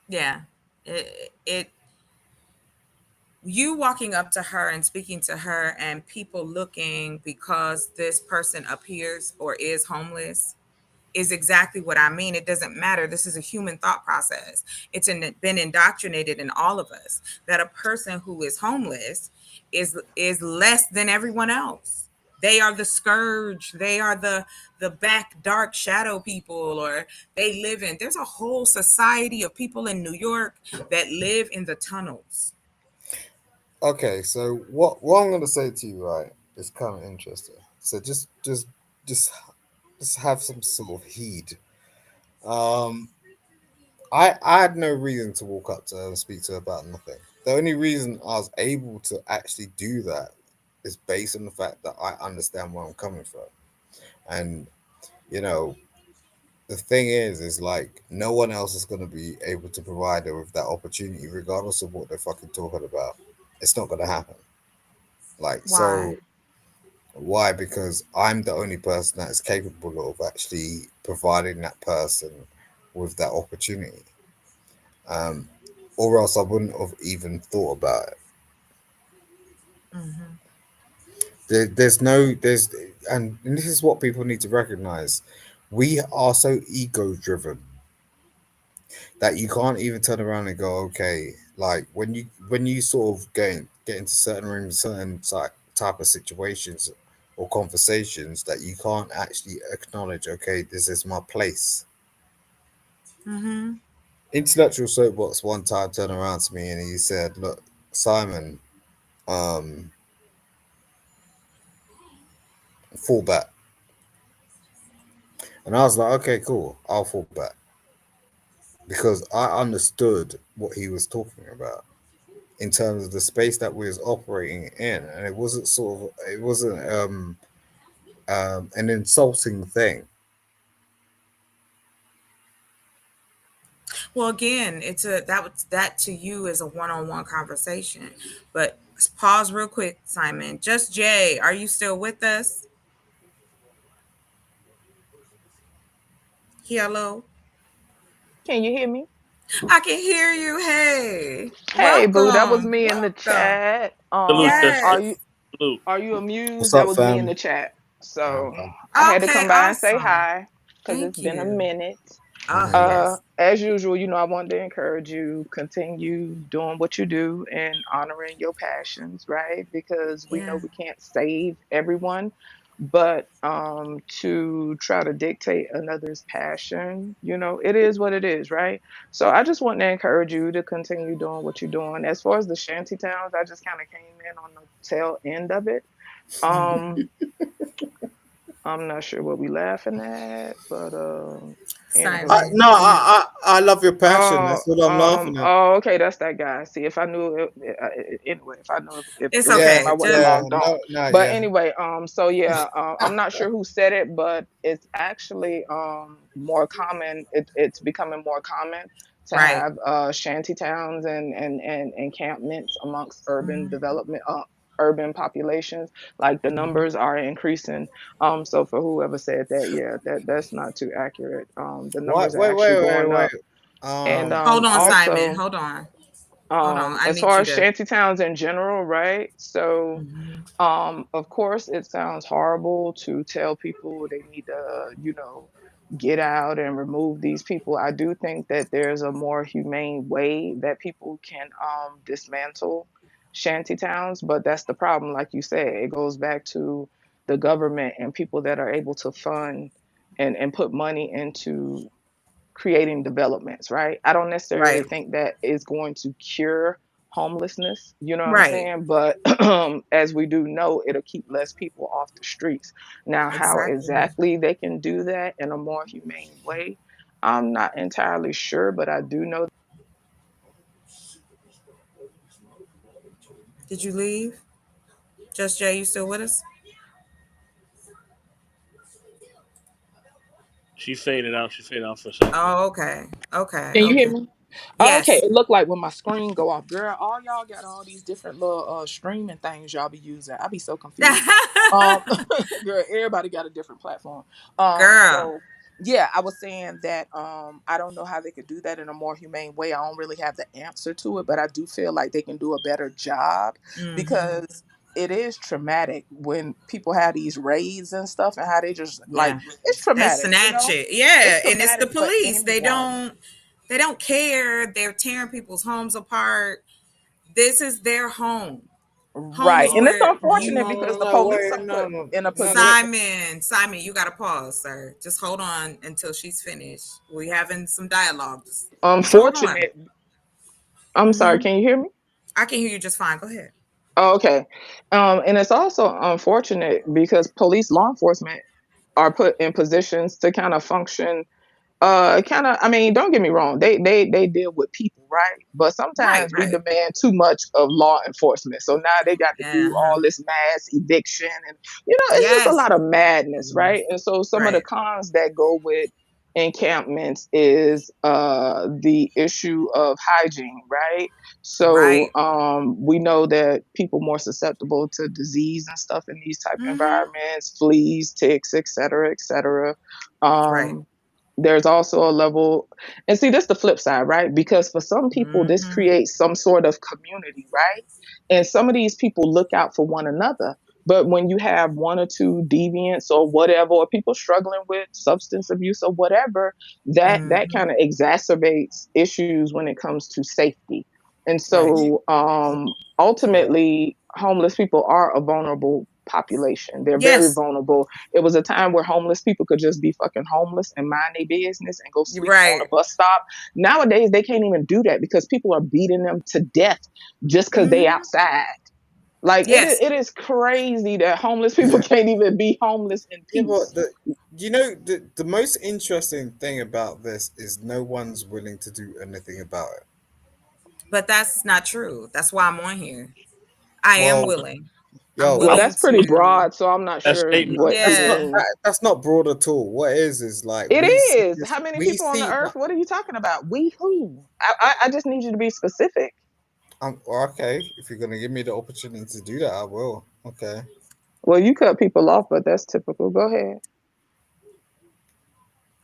Yeah. It you walking up to her and speaking to her and people looking because this person appears or is homeless is exactly what I mean. It doesn't matter. This is a human thought process. Been indoctrinated in all of us that a person who is homeless is less than everyone else. They are the scourge. They are the back dark shadow people, or they live in. There's a whole society of people in New York that live in the tunnels. Okay, so what I'm gonna say to you, right, is kind of interesting. So just just have some sort of heed. Um, I had no reason to walk up to her and speak to her about nothing. The only reason I was able to actually do that is based on the fact that I understand where I'm coming from. And you know, the thing is like no one else is gonna be able to provide her with that opportunity, regardless of what they're fucking talking about. It's not gonna happen. Like so. Why? Why? Because I'm the only person that is capable of actually providing that person with that opportunity. Um, or else I wouldn't have even thought about it. Hmm. There's no, and this is what people need to recognize. We are so ego driven that you can't even turn around and go, okay, like when you sort of get into certain rooms, certain type of situations or conversations that you can't actually acknowledge, okay, this is my place. Hmm. Intellectual soapbox one time turned around to me and he said, look, Simon, um, fall back. And I was like, okay, cool, I'll fall back. because I understood what he was talking about in terms of the space that we was operating in, and it wasn't an insulting thing. Well, again, that to you is a one-on-one conversation. But pause real quick, Simon. Just Jay, are you still with us? Hello. Can you hear me? I can hear you. Hey, Hey, boo, that was welcome, me in the welcome. chat. Salute, Yes. sister. Salute. Are you What's amused? That up, was me in fam? the chat. So Okay. I had to Okay, come by and say awesome. hi because it's Thank been a you. minute. Oh, yes. As usual, I wanted to encourage you, continue doing what you do and honoring your passions, right? Because we know Yeah. we can't save everyone, but to try to dictate another's passion, it is what it is, right? So I just want to encourage you to continue doing what you're doing. As far as the shanty towns, I just kind of came in on the tail end of it. Um, I'm not sure what we laughing at, but anyway. Simon, please. I love your passion. Oh, That's what I'm laughing at. okay, that's that guy. See, if I knew anyway, if I knew if It's it was him, Yeah, I okay. wouldn't have yeah, logged on. no, no, But yeah. anyway, so yeah, I'm not sure who said it, but it's actually more common. It's becoming more common to Right. have shanty towns and encampments amongst urban Mhm. development, urban populations. Like the Mhm. numbers are increasing. So for whoever said that, yeah, that's not too accurate. The Wait, numbers are wait, actually wait, wait, going wait. up. And Hold on, Simon. also, Hold on. Hold on. I as need far you as to. shanty towns in general, right? So, Mhm. of course, it sounds horrible to tell people they need to, get out and remove these people. I do think that there's a more humane way that people can dismantle shanty towns, but that's the problem. Like you said, it goes back to the government and people that are able to fund and put money into creating developments, right? I don't necessarily Right. think that is going to cure homelessness, you know what I'm Right. saying? But as we do know, it'll keep less people off the streets. Now, how Exactly. exactly they can do that in a more humane way, I'm not entirely sure, but I do know. Did you leave? Just Jay, you still with us? She faded out. She faded out for a second. Oh, okay. Okay. Can you hear Okay. me? Oh, okay, Yes. it looked like when my screen go off, girl, all y'all got all these different little streaming things y'all be using. I be so confused. Um, girl, everybody got a different platform. Girl. So yeah, I was saying that I don't know how they could do that in a more humane way. I don't really have the answer to it, but I do feel like they can do a better job Hmm. because it is traumatic when people have these raids and stuff and how they just like Yeah. it's They traumatic, snatch it. Yeah. it's And it's the traumatic for police. anyone. They don't care. They're tearing people's homes apart. This is their home. Home Right. is And it's where No, unfortunate you because no, the no, police wait, are no, put no, in a no. There, position. Simon, you gotta pause, sir. Just hold on until she's finished. We having some dialogue. Just hold on. Unfortunate. I'm sorry, Hmm. can you hear me? I can hear you just fine. Go ahead. Oh, okay. And it's also unfortunate because police law enforcement are put in positions to kind of function kind of, I mean, don't get me wrong, they deal with people, right? But Right, sometimes we right. demand too much of law enforcement, so now they got to do Uh-huh. all this mass eviction, and it's just a Yes. lot of madness, right? And so some of the Right. cons that go with encampments is the issue of hygiene, right? So Right. we know that people more susceptible to disease and stuff in these type of Mm-hmm. environments, fleas, ticks, etc., etc. Right. There's also a level, and see, this the flip side, right? Because for some people this Mm-hmm. creates some sort of community, right? And some of these people look out for one another, but when you have one or two deviants or whatever, or people struggling with substance abuse or whatever, that Mm-hmm. kind of exacerbates issues when it comes to safety. And Right. so ultimately homeless people are a vulnerable population. They're very Yes. vulnerable. It was a time where homeless people could just be fucking homeless and mind their business and go You're sleep on right. a bus stop. Nowadays, they can't even do that because people are beating them to death just because they Mm-hmm. outside. Like Yes. it is crazy that homeless people can't even be homeless in Yeah, peace. but the most interesting thing about this is no one's willing to do anything about it. But that's not true. That's why I'm on here. I am Well, willing. I'm yo, Well, willing that's pretty to. broad, so I'm not That's sure statement. what you Yeah. mean. that's not broad at all. What it is like It we see is. this, How many we people on the see. earth? What are you talking about? We who? I just need you to be specific. Okay, if you're gonna give me the opportunity to do that, I will. Okay, Well, you cut people off, but that's typical. Go ahead.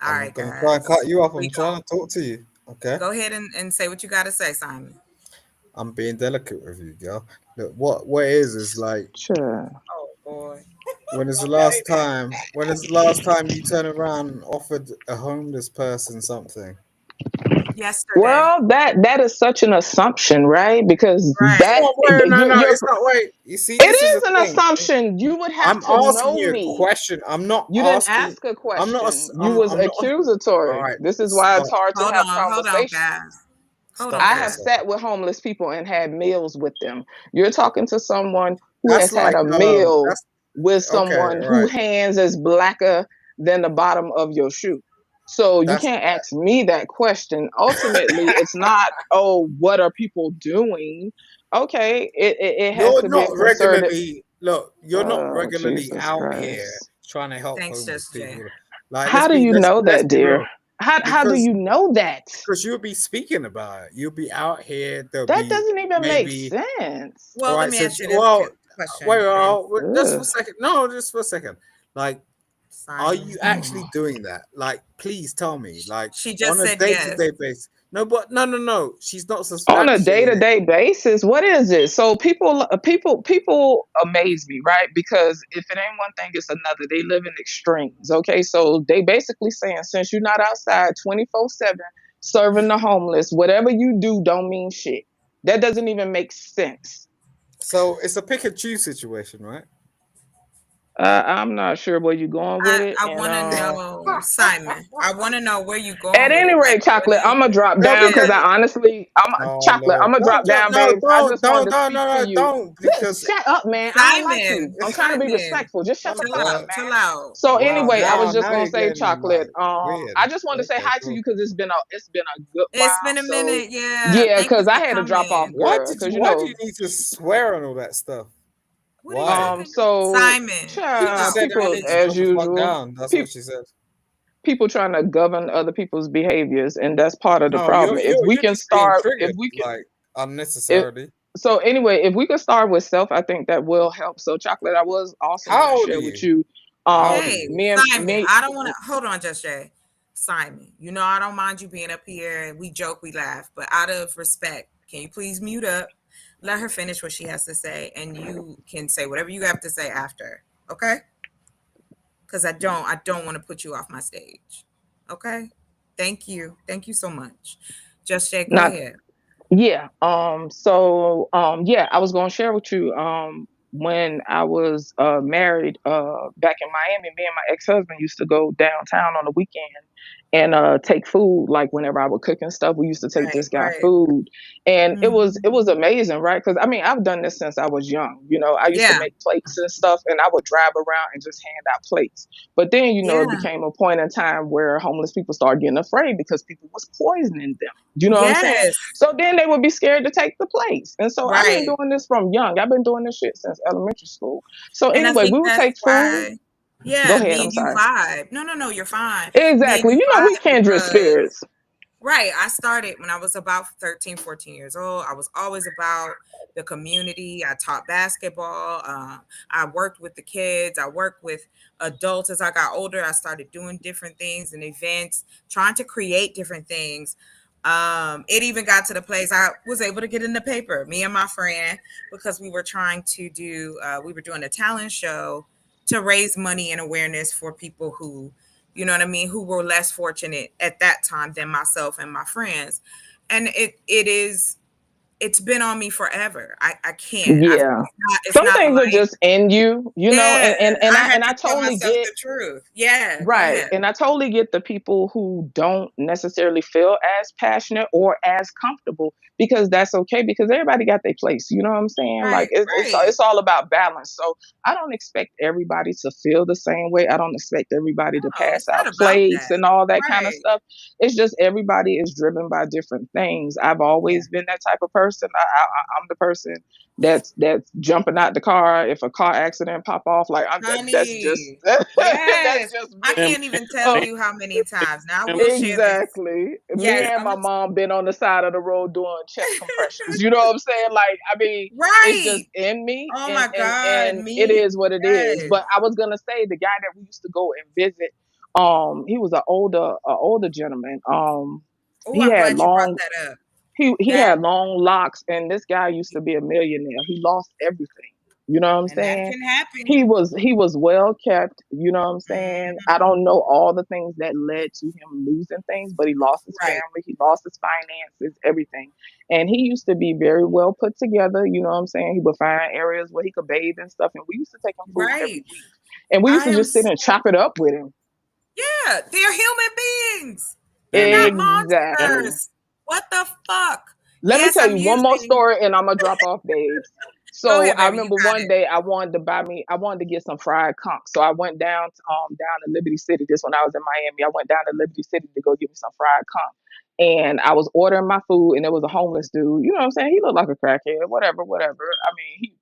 All I'm right, not gonna try and cut guys. you off. We I'm trying to talk to you. Okay, go ahead and say what you got to say, Simon. I'm being delicate with you, girl. Look, what it is like Sure. Oh boy. when is the last time? When is the last time you turn around and offered a homeless person something? Yesterday. Well, that is such an assumption, right? Because Right. that No, you're it's not. Wait, you see, it this is the is an thing. assumption. You would have I'm to asking know you a me. question. I'm not You didn't asking. ask a I'm not. question. You was I'm not. All accusatory. right, This is why it's stop. hard to have Hold on, conversations. guys. Hold on, Stop I for a have guys. second. sat with homeless people and had meals with them. You're talking to someone who That's has had like a meal that's with okay. someone All whose right. hands is blacker than the bottom of your shoe. So you That's can't ask me that question. Ultimately, it's not, oh, what are people doing? Okay, it has you're to be not a concerted. regularly look. You're not Oh, regularly Jesus out here Christ. trying to help Thanks, homeless Just Jay. people. Like How do you know let's that, be dear? real. How do Because you know that? you'll be speaking about it. You'll be out here. There'll That be doesn't even make maybe. sense. All Well, let right. me So ask you this well, question. wait. Then, Just for Ugh. a second. No, just for a second. Like, are Simon. you actually doing that? Like, please tell me. Like, She on just a said yes. day-to-day basis. No, but no. She's not On a substantiating it. day-to-day basis, what is it? So people amaze me, right? Because if it ain't one thing, it's another. They live in extremes. Okay, so they basically saying, since you're not outside 24/7 serving the homeless, whatever you do don't mean shit. That doesn't even make sense. So it's a pick and choose situation, right? I'm not sure where you're going with it, I and want to know, Simon. I want to know where you at going with any it. Like, rate, what do chocolate, you? I'm gonna drop No, down because Yeah. because I honestly, I'm oh chocolate. Lord, I'm gonna drop down, babes. I just wanted to speak to no, you. because Shut up, man. I don't like you. Simon. I'm trying to be Simon. respectful. Just shut oh the my Chill fuck up, out. God, man. Chill out. So wow, anyway, I was just now gonna you're say, getting chocolate. like weird. I just wanted to say Okay, hi to cool. you because it's been a good It's while. been a So minute. Yeah. yeah, Thank you because I for had to drop off, coming. girl. Because Why do you need to swear on all that stuff? What are you Why? talking? so Simon. She Chill just out. said I people need to as drop the fuck usual. down. That's what People she said. people trying to govern other people's behaviors, and that's part of the No, problem. If we you're can just being start, if triggered we can, like if unnecessarily. so anyway, if we could start with self, I think that will help. So chocolate, I was also going How to old are share with you? you, How old are Hey, you? me and Simon. me. I don't want to hold on, Just Jay. Simon, you know I don't mind you being up here. We joke, we laugh, but out of respect, can you please mute up? Let her finish what she has to say, and you can say whatever you have to say after. Okay? Because I don't want to put you off my stage. Okay? Thank you. Thank you so much. Just Jay, go Not ahead. Yeah. Yeah, I was gonna share with you when I was married back in Miami, me and my ex-husband used to go downtown on the weekend and take food. Like whenever I would cook and stuff, we used to take Right, this guy right. food. And it Mhm. was amazing, right? Because I mean I've done this since I was young. You know, I used to Yeah, make plates and stuff and I would drive around and just hand out plates. But then, it yeah, became a point in time where homeless people started getting afraid because people was poisoning them. You know what I'm saying? yes, So then they would be scared to take the place. And so I've been right. doing this from young. I've been doing this shit since elementary school. So And I anyway, think we would that's take food. why, Go yeah, ahead. me I'm and you sorry. vibe. No, you're fine. Me and Exactly. you We vibe kindred because, spirits. right, I started when I was about 13, 14 years old. I was always about the community. I taught basketball. I worked with the kids. I worked with adults. As I got older, I started doing different things and events, trying to create different things. It even got to the place I was able to get in the paper, me and my friend, because we were trying to do, we were doing a talent show to raise money and awareness for people who, you know what I mean, who were less fortunate at that time than myself and my friends. And it's been on me forever. I can't. Yeah. It's Some not things are like, just in you, you know, yeah, and I had I to tell totally myself get. the truth. Yeah, go Right. ahead. And I totally get the people who don't necessarily feel as passionate or as comfortable, because that's okay, because everybody got their place. You know what I'm saying? Like Right, right. it's all about balance. So I don't expect everybody to feel the same way. I don't expect everybody to No, pass it's not out about plates that. and all that kind of Right. stuff. It's just everybody is driven by different things. I've Yeah. always been that type of person. I'm the person that's jumping out the car if a car accident pop off. Like that's just Honey. that's Yes. just I me. Ma'am, can't even tell Um, ma'am, you how many times. Now I ma'am, will share this. exactly. Me Yes, and I'm my gonna mom been on the side of the road doing chest compressions. You know what I'm saying? Like, I mean, it's right. just in me, Oh and my God, it me. is what it is. Yes. But I was gonna say the guy that we used to go and visit, he was an older gentleman. Oh, He I'm had glad you brought long that up. he That had long locks, and this guy used to be a millionaire. He lost everything. You know what I'm and that saying? can happen. He was well kept. You know what I'm saying? I Mhm. don't know all the things that led to him losing things, but he lost his Right. family, he lost his finances, everything. And he used to be very well put together. You know what I'm saying? He would find areas where he could bathe and stuff, and we used to take him food every Right. week, and we used I to am just sit so and chop it up with him. yeah, they're human beings. They're ma'am, not Exactly. ma'am, monsters. What the fuck? Let me Yes, tell I'm you one more using. story and I'm gonna drop off, babes. Go So ahead, I baby. You remember got one it. day I wanted to get some fried conch. So I went down to Liberty City. This when I was in Miami. I went down to Liberty City to go get me some fried conch. And I was ordering my food, and there was a homeless dude. You know what I'm saying? He looked like a crackhead, whatever, whatever. I mean,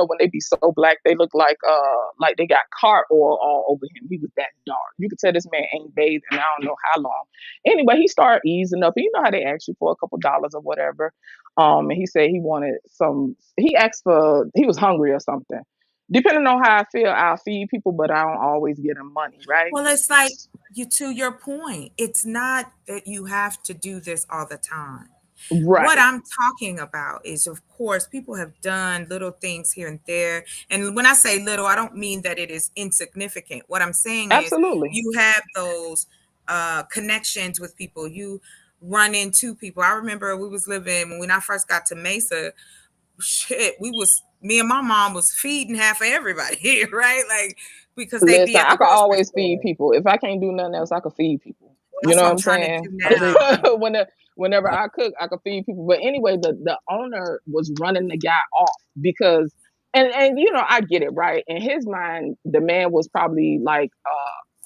when they be so black, they look like they got car oil all over him. He was that dark. You could tell this man ain't bathed in I don't know how long. Anyway, he started easing up. And you know how they ask you for a couple dollars or whatever. And he said he wanted some. He asked for. He was hungry or something. Depending on how I feel, I'll feed people, but I don't always get them money, right? Well, it's like you to your point. It's not that you have to do this all the time. What Right. I'm talking about is, of course, people have done little things here and there. And when I say little, I don't mean that it is insignificant. What I'm saying is Absolutely. you have those connections with people. You run into people. I remember we was living when I first got to Mesa. Shit, me and my mom was feeding half of everybody, right? Like because they'd be Listen, at the I can grocery always feed store. people. If I can't do nothing else, I can feed people. Well, You that's know what what I'm I'm trying to saying? do I think, now. Whenever I cook, I can feed people. But anyway, the owner was running the guy off because and I get it, right? In his mind, the man was probably like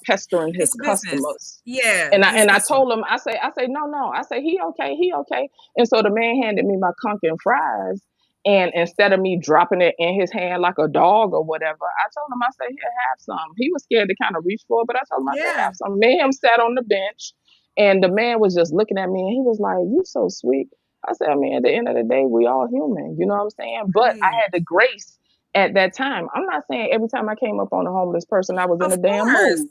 pestering his It's business. customers. Yeah, And I his and I customer. told him, I say, no. I say, he okay, he okay. And so the man handed me my conch and fries. And instead of me dropping it in his hand like a dog or whatever, I told him, I said, here, have some. He was scared to kind of reach for it, but I told him, I said, Yeah. have some. Me and him sat on the bench, and the man was just looking at me, and he was like, you so sweet. I said, I mean, at the end of the day, we all human. You know what I'm saying? But I Right. had the grace at that time. I'm not saying every time I came up on a homeless person, I was in a Of damn course. mood.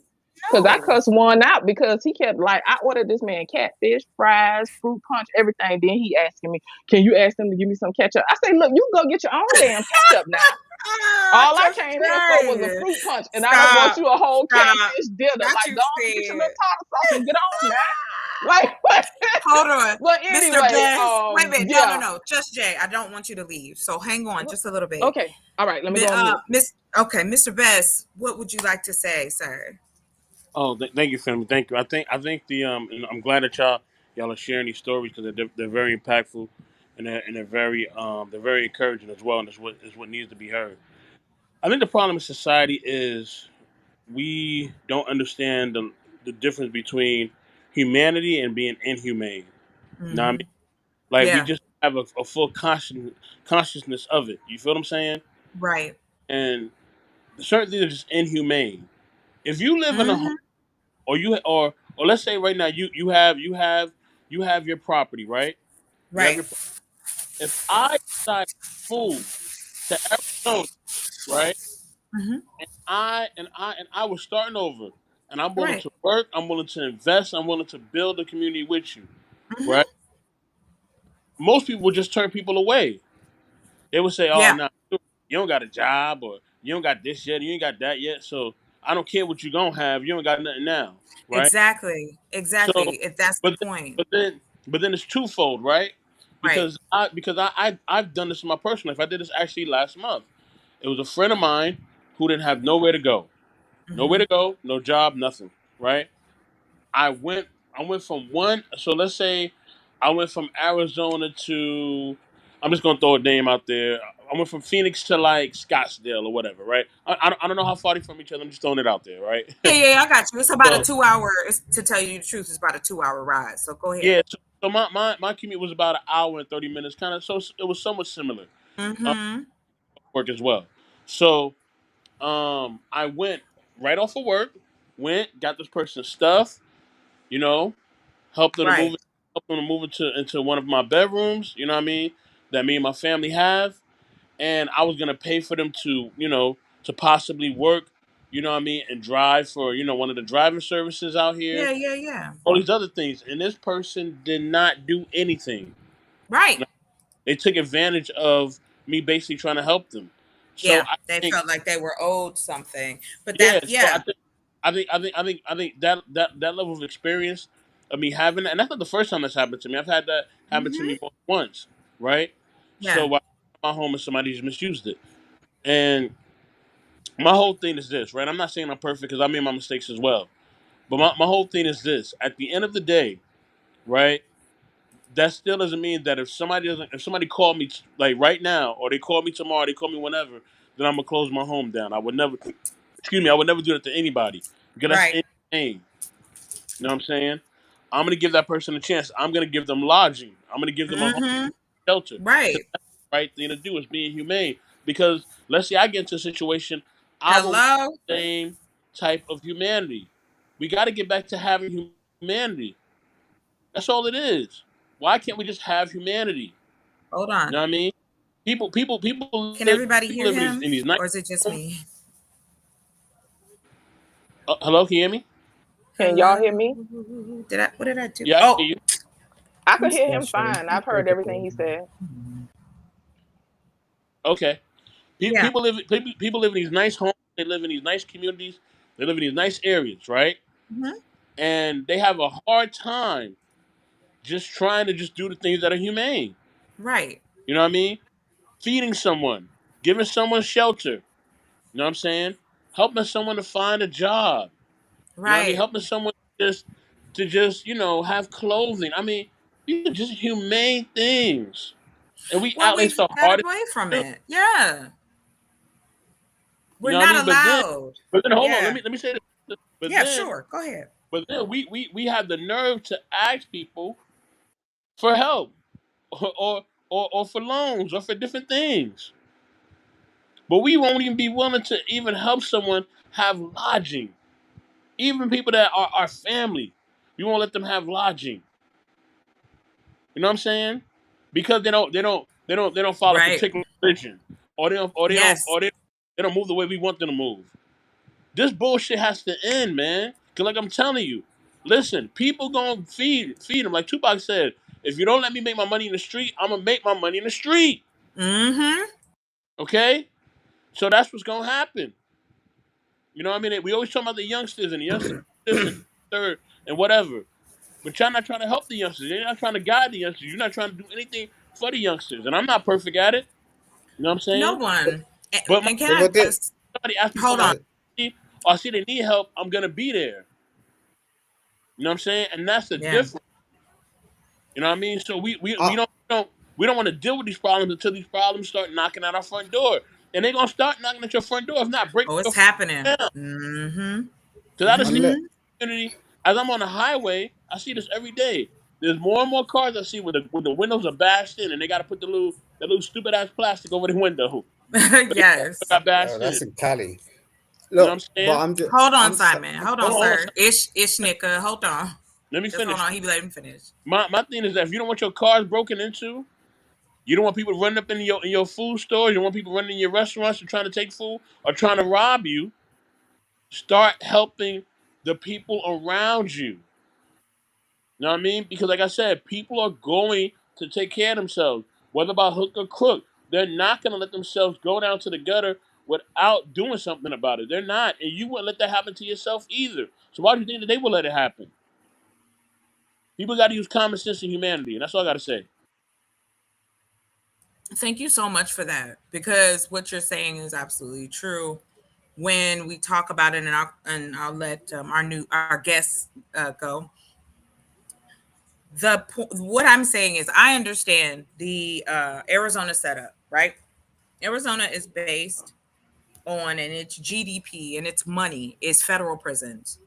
Cause I No. cussed one out because he kept like I ordered this man catfish, fries, fruit punch, everything. Then he asking me, "Can you ask them to give me some ketchup?" I say, "Look, you go get your own damn ketchup now. Ah, All I just came here for was a say it. fruit punch, and I don't want Stop. you a whole Stop. catfish dinner. Not Like, you go on and get your little said. tartar sauce and get on now." Like, what? Hold on. But Mr. anyway, Best. Wait a minute. No, no, yeah. no. Just Jay. I don't want you to leave. So hang on just a little bit. Okay, all right. Let me go on mute. Mr. Best, what would you like to say, sir? oh, thank you, family. Thank you. I think and I'm glad that y'all are sharing these stories because they're very impactful, and they're very encouraging as well, and it's what needs to be heard. I think the problem in society is we don't understand the difference between humanity and being inhumane. You know what I mean? Hmm. Like we Yeah. just have a full consciousness of it. You feel what I'm saying? Right. And certain things are just inhumane. If you live in a home, Hmm. or let's say right now you have your property, right? You have Right. your if I decide to move to Arizona, right? Hmm. And I was starting over, and I'm willing Right. to work, I'm willing to invest, I'm willing to build a community with you, right? Hmm. Most people would just turn people away. They would say, "Oh, Yeah. no, you don't got a job, or you don't got this yet, you ain't got that yet, so I don't care what you gonna have. You don't got nothing now, right?" Exactly. So, Exactly. If that's the but point. but then but then it's twofold, right? Right. I've done this in my personal life. I did this actually last month. It was a friend of mine who didn't have nowhere to go. Nowhere Hmm. to go, no job, nothing. Right? I went I went from one so let's say I went from Arizona to I'm just gonna throw a name out there. I went from Phoenix to like Scottsdale or whatever, right? I don't know how far they from each other. I'm just throwing it out there, right? Yeah, I got you. It's about a So 2 hour. It's, to tell you the truth, it's about a 2 hour ride. So go ahead. yeah, so my commute was about an hour and 30 minutes, kind of. So it was somewhat similar. Mm-hmm. Work as well. So I went right off of work, went got this person's stuff, you know, helped them to Right. move into one of my bedrooms. You know what I mean? That me and my family have, and I was gonna pay for them to to possibly work. You know what I mean? And drive for one of the driving services out here. Yeah, yeah, yeah. All these other things, and this person did not do anything. Right. They took advantage of me basically trying to help them. So Yeah. I They think, felt like they were owed something. But yeah. that, So yeah. I think that level of experience of me having that, and that's not the first time that's happened to me. I've had that happen to Hmm. me more than once, right? So Yeah. while I'm at home and somebody's misused it, and my whole thing is this, right? I'm not saying I'm perfect because I made my mistakes as well, but my whole thing is this: at the end of the day, right? That still doesn't mean that if somebody called me like right now, or they call me tomorrow, they call me whenever, then I'm gonna close my home down. I would never, excuse me, I would never do that to anybody because that's Right. insane. You know what I'm saying? I'm gonna give that person a chance. I'm gonna give them lodging. I'm gonna give them a home Hmm. shelter. 'Cause Right. that's the right thing to do is being humane. Because let's say I get into a situation, I will want Hello. the same type of humanity. We got to get back to having humanity. That's all it is. Why can't we just have humanity? Hold You know on. what I mean? People Can live everybody people hear live him? in these nice Or is it just homes. me? Hello, can you hear me? Can y'all Hello. hear me? What did I do? Yeah, I Oh, hear you. I could He's hear him special. fine. He's I've heard everything beautiful. he said. Okay. yeah. People live in these nice homes. They live in these nice communities. They live in these nice areas, right? Hmm. And they have a hard time just trying to just do the things that are humane. Right. You know what I mean? Feeding someone, giving someone shelter. You know what I'm saying? Helping someone to find a job. You know what I mean? Right. Helping someone just have clothing. I mean, these are just humane things, and we Well, act like we've it's the got hardest away from to do. it. Yeah. You We're know what I not mean? allowed. But then hold on. Yeah. Let me say this. But Yeah, then sure. Go ahead. but then we have the nerve to ask people for help or for loans or for different things. But we won't even be willing to even help someone have lodging. Even people that are our family, we won't let them have lodging. You know what I'm saying? Because they don't follow a Right. particular religion, or they don't or they don't Yes. or they don't move the way we want them to move. This bullshit has to end, man. Cause like I'm telling you, listen, people gonna feed them. Like Tupac said, if you don't let me make my money in the street, I'm gonna make my money in the street. Mm-hmm. Okay, so that's what's gonna happen. You know what I mean? We always talk about the youngsters and the youngsters this and third and whatever. But y'all not trying to help the youngsters. You're not trying to guide the youngsters. You're not trying to do anything for the youngsters. And I'm not perfect at it. You know what I'm No saying? one. But And can But I what did just somebody asks me for hold my on? uh, help, or I see they need help, I'm gonna be there. You know what I'm saying? And that's the Yeah. difference. You know what I mean? So we uh, don't want to deal with these problems until these problems start knocking at our front door. And they're gonna start knocking at your front door, if not break Oh, your it's happening. front down. Mm-hmm. Because I just see unless Mm-hmm. community as I'm on the highway, I see this every day. There's more and more cars I see with the windows are bashed in and they gotta put the little stupid ass plastic over the window. But they Yes. got bashed in. that's in Cali. You know what Look, I'm but saying? Hold on, I'm sa- Simon. Hold on, Hold on. sir. Ish nigga. Hold on. Let me Just hold finish. on. He be letting me finish. My thing is that if you don't want your cars broken into, you don't want people running up in your food stores. You don't want people running in your restaurants and trying to take food or trying to rob you. Start helping the people around you. You know what I mean? Because like I said, people are going to take care of themselves, whether by hook or crook. They're not going to let themselves go down to the gutter without doing something about it. They're not, and you wouldn't let that happen to yourself either. So why do you think that they will let it happen? People got to use common sense and humanity, and that's all I got to say. Thank you so much for that, because what you're saying is absolutely true. When we talk about it, and I'll let our guests go. What I'm saying is I understand the Arizona setup, right? Arizona is based on, and its GDP and its money is federal prisons.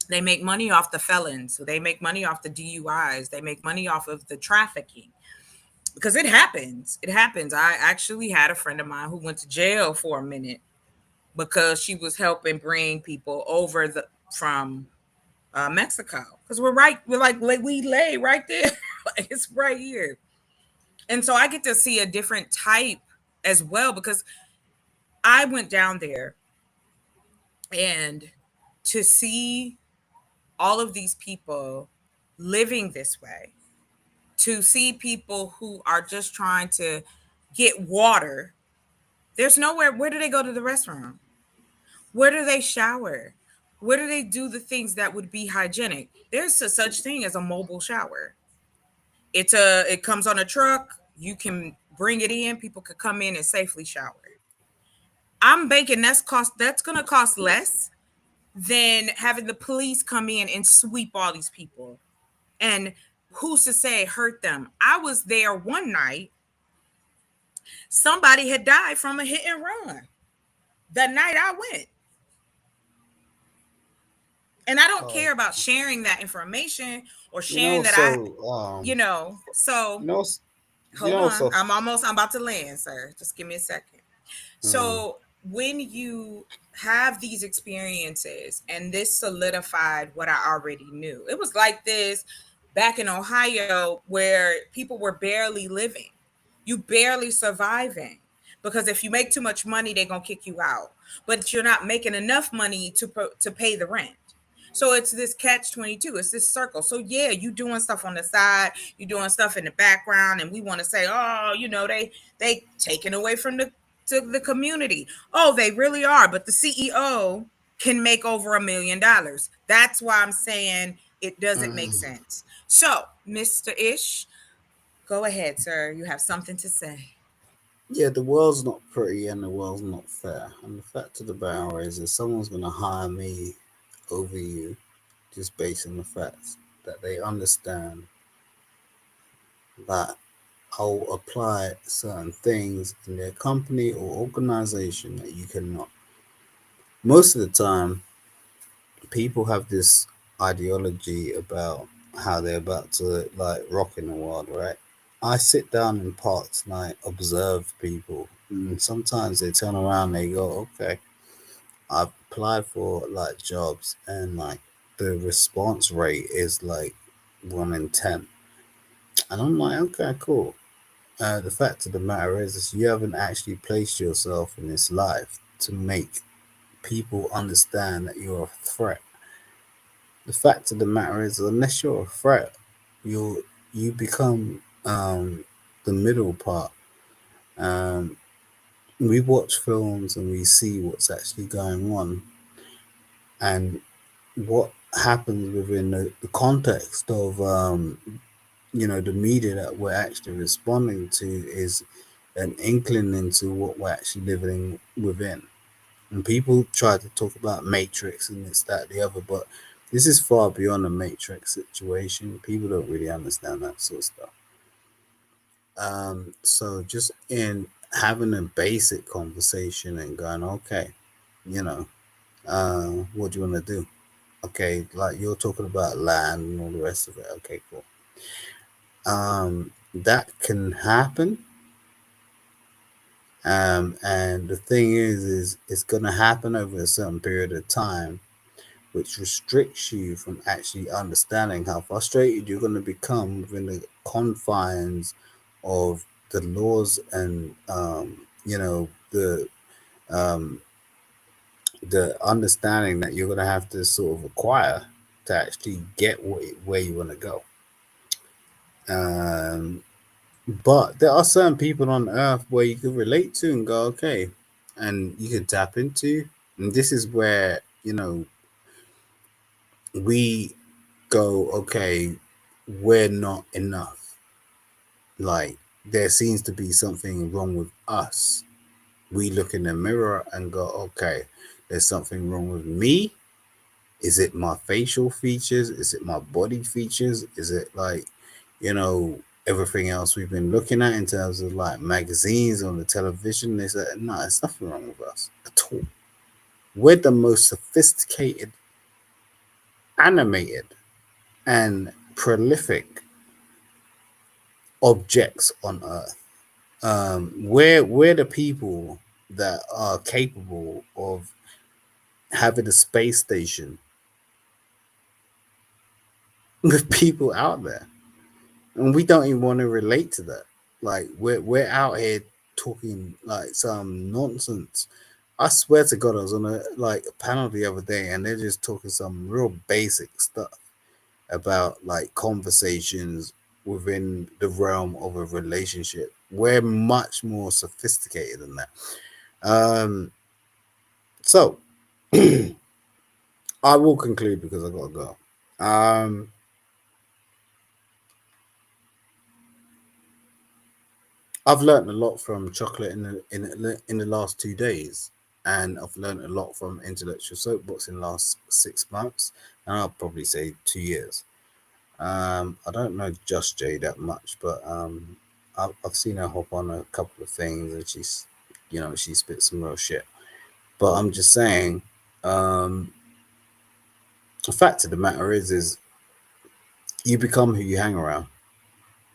They make money off the felons. So they make money off the DUIs. They make money off of the trafficking, because it happens. It happens. I actually had a friend of mine who went to jail for a minute because she was helping bring people over the from Mexico, because we lay right there. Like, it's right here. And so I get to see a different type as well, because I went down there, and to see all of these people living this way, to see people who are just trying to get water. There's nowhere. Where do they go to the restroom? Where do they shower? Where do they do the things that would be hygienic? There's a such thing as a mobile shower. It comes on a truck. You can bring it in. People could come in and safely shower. I'm banking that's gonna cost less than having the police come in and sweep all these people. And who's to say hurt them? I was there one night. Somebody had died from a hit and run the night I went. And I don't Oh, care about sharing that information or you know, sharing that so so you know, s- you hold know, on. so I'm about to land, sir. Just give me a second. mm, So when you have these experiences, and this solidified what I already knew. It was like this back in Ohio, where people were barely living. You barely surviving, because if you make too much money, they're gonna kick you out. But you're not making enough money to pay the rent. So it's this catch 22. It's this circle. So yeah, you doing stuff on the side, you doing stuff in the background, and we want to say, oh, they taking away from the community. Oh, they really are. But the CEO can make over $1 million. That's why I'm saying it doesn't make mm, sense. So, Mr. Ish, go ahead, sir. You have something to say. Yeah, the world's not pretty and the world's not fair. And the fact of the matter is, if someone's going to hire me over you just based on the fact that they understand that I'll apply certain things in their company or organization that you cannot. Most of the time, people have this ideology about how they're about to like rock in the world, right? I sit down in parks and I observe people, and sometimes they turn around, they go, "Okay, I've applied for like jobs, and like the response rate is like 1 in 10," and I'm like, "Okay, cool." The fact of the matter is you haven't actually placed yourself in this life to make people understand that you're a threat. The fact of the matter is, unless you're a threat, you become the middle part. Um, we watch films and we see what's actually going on, and what happens within the context of the media that we're actually responding to is an inkling into what we're actually living within. And people try to talk about matrix and this, that, the other, but this is far beyond a matrix situation. People don't really understand that sort of stuff. So just in having a basic conversation and going, okay, you know, what do you want to do? Okay, like you're talking about land and all the rest of it. Okay, cool. That can happen. And the thing is it's going to happen over a certain period of time, which restricts you from actually understanding how frustrated you're going to become within the confines of the laws and um, the understanding that you're going to have to sort of acquire to actually get where you want to go. Um, but there are certain people on earth where you can relate to and go, okay, and you can tap into. And this is where, we go, okay, we're not enough. Like, there seems to be something wrong with us. We look in the mirror and go, okay, there's something wrong with me. Is it my facial features? Is it my body features? Is it like, you know, everything else we've been looking at in terms of like magazines on the television? They said, no, there's nothing wrong with us at all. We're the most sophisticated, animated, and prolific objects on Earth. We're the people that are capable of having a space station with people out there, and we don't even want to relate to that. Like we're out here talking like some nonsense. I swear to God, I was on a panel the other day, and they're just talking some real basic stuff about like conversations within the realm of a relationship. We're much more sophisticated than that. So I will conclude because I gotta go. I've learned a lot from chocolate in the last 2 days, and I've learned a lot from intellectual soapbox in the last 6 months, and I'll probably say 2 years. I don't know Just Jay that much, but I've seen her hop on a couple of things, and she spit some real shit. But I'm just saying, the fact of the matter is you become who you hang around.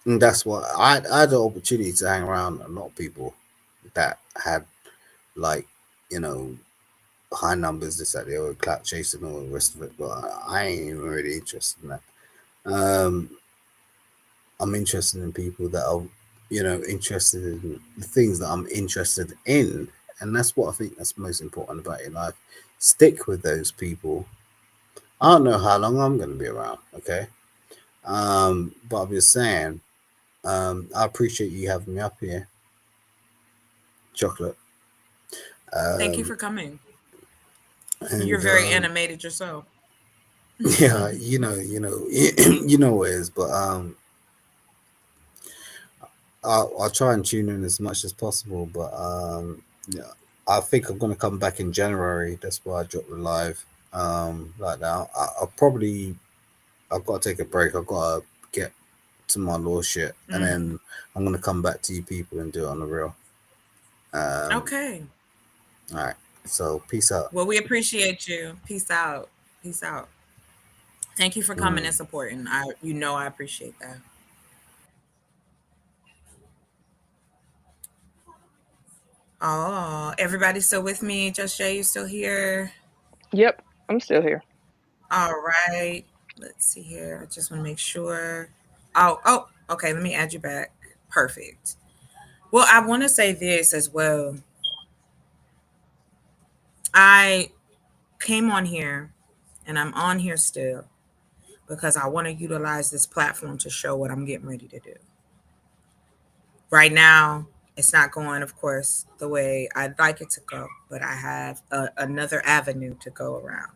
And that's what I had the opportunity to hang around a lot of people that had like, you know, high numbers, this, that, the other, clap chasing, all the rest of it. But I ain't even really interested in that. Um, I'm interested in people that are, interested in the things that I'm interested in. And that's what I think that's most important about your life. Stick with those people. I don't know how long I'm going to be around, okay? But I'm just saying, I appreciate you having me up here, Chocolate. Thank you Um, for coming. You're and very animated yourself. yeah, you know what it is. But I'll try and tune in as much as possible. But yeah, I think I'm gonna come back in January. That's why I dropped the live. Like now, I'll probably I've got to take a break. I've got to get to my law shit, and Mhm. then I'm gonna come back to you people and do it on the real. Um, Okay. all right. So peace out. Well, we appreciate you. Peace out. Peace out. Thank you for coming Mm. and supporting. I appreciate that. Oh, everybody's still with me. Just Jay, you still here? Yep, I'm still here. All right. Let's see here. I just want to make sure. Oh, okay. Let me add you back. Perfect. Well, I want to say this as well. I came on here and I'm on here still because I want to utilize this platform to show what I'm getting ready to do. Right now, it's not going, of course, the way I'd like it to go, but I have another avenue to go around.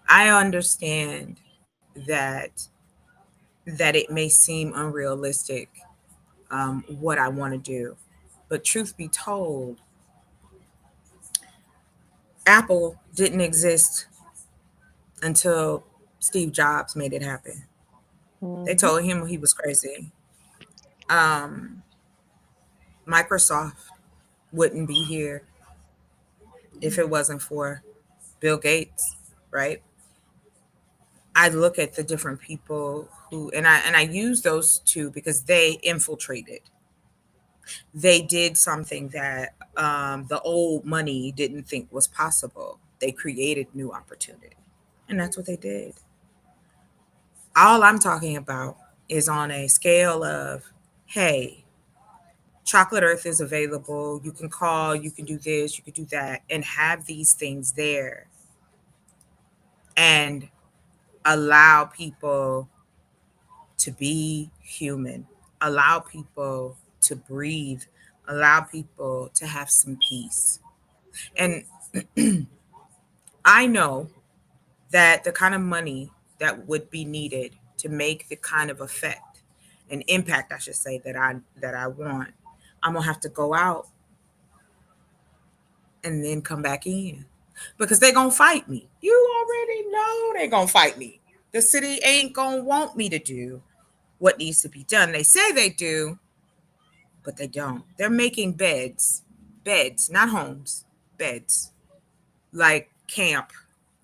I understand that that it may seem unrealistic, what I want to do, but truth be told, Apple didn't exist until Steve Jobs made it happen. They Hmm. told him he was crazy. Um, Microsoft wouldn't be here if it wasn't for Bill Gates, right? I look at the different people who, and I use those two because they infiltrated. They did something that the old money didn't think was possible. They created new opportunity, and that's what they did. All I'm talking about is on a scale of, hey, Chocolate Earth is available. You can call, you can do this, you can do that, and have these things there and allow people to be human, allow people to breathe, allow people to have some peace. And I know that the kind of money that would be needed to make the kind of effect an impact, I should say, that I want, I'm gonna have to go out and then come back in because they're gonna fight me. You already know they're gonna fight me. The city ain't gonna want me to do what needs to be done. They say they do, but they don't. They're making beds, not homes, beds, like camp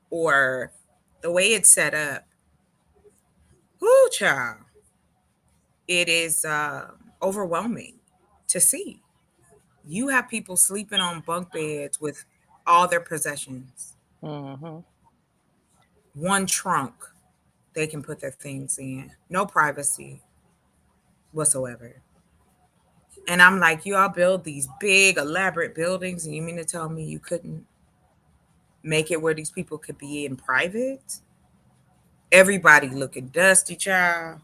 or the way it's set up. Whoo, child. It is overwhelming to see. You have people sleeping on bunk beds with all their possessions. Mm-hmm. One trunk they can put their things in. No privacy whatsoever. And I'm like, you all build these big, elaborate buildings, and you mean to tell me you couldn't make it where these people could be in private? Everybody looking dusty, child.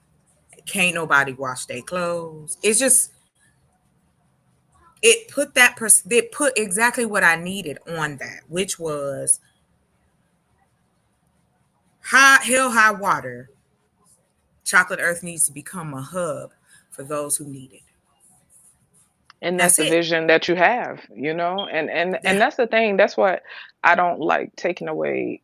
Can't nobody wash their clothes. It's just, it put exactly what I needed on that, which was high water. Chocolate Earth needs to become a hub for those who need it. And that's the it. vision that you have, and Yeah. that's the thing. That's what I don't like, taking away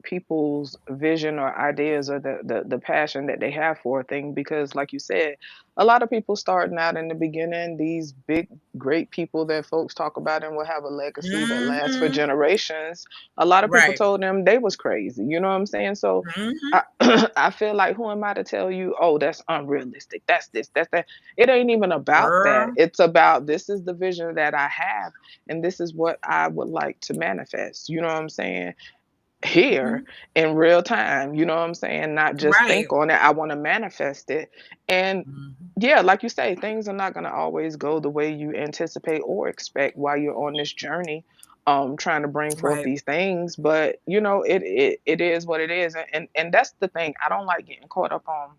people's vision or ideas or the passion that they have for a thing, because like you said, a lot of people starting out in the beginning, these big great people that folks talk about and will have a legacy that lasts for Mm-hmm. generations, a lot of people Right. told them they was crazy, you know what I'm saying? So Mm-hmm. I feel like, who am I to tell you, oh, that's unrealistic, that's this, that's that? It ain't even about that. Girl. It's about, this is the vision that I have, and this is what I would like to manifest, you know what I'm saying, here in real time, you know what I'm saying? Not just Right. think on it. I want to manifest it. And yeah, like you say, things are not going to always go the way you anticipate or expect while you're on this journey, trying to bring forth Right. these things. But it is what it is. And that's the thing. I don't like getting caught up on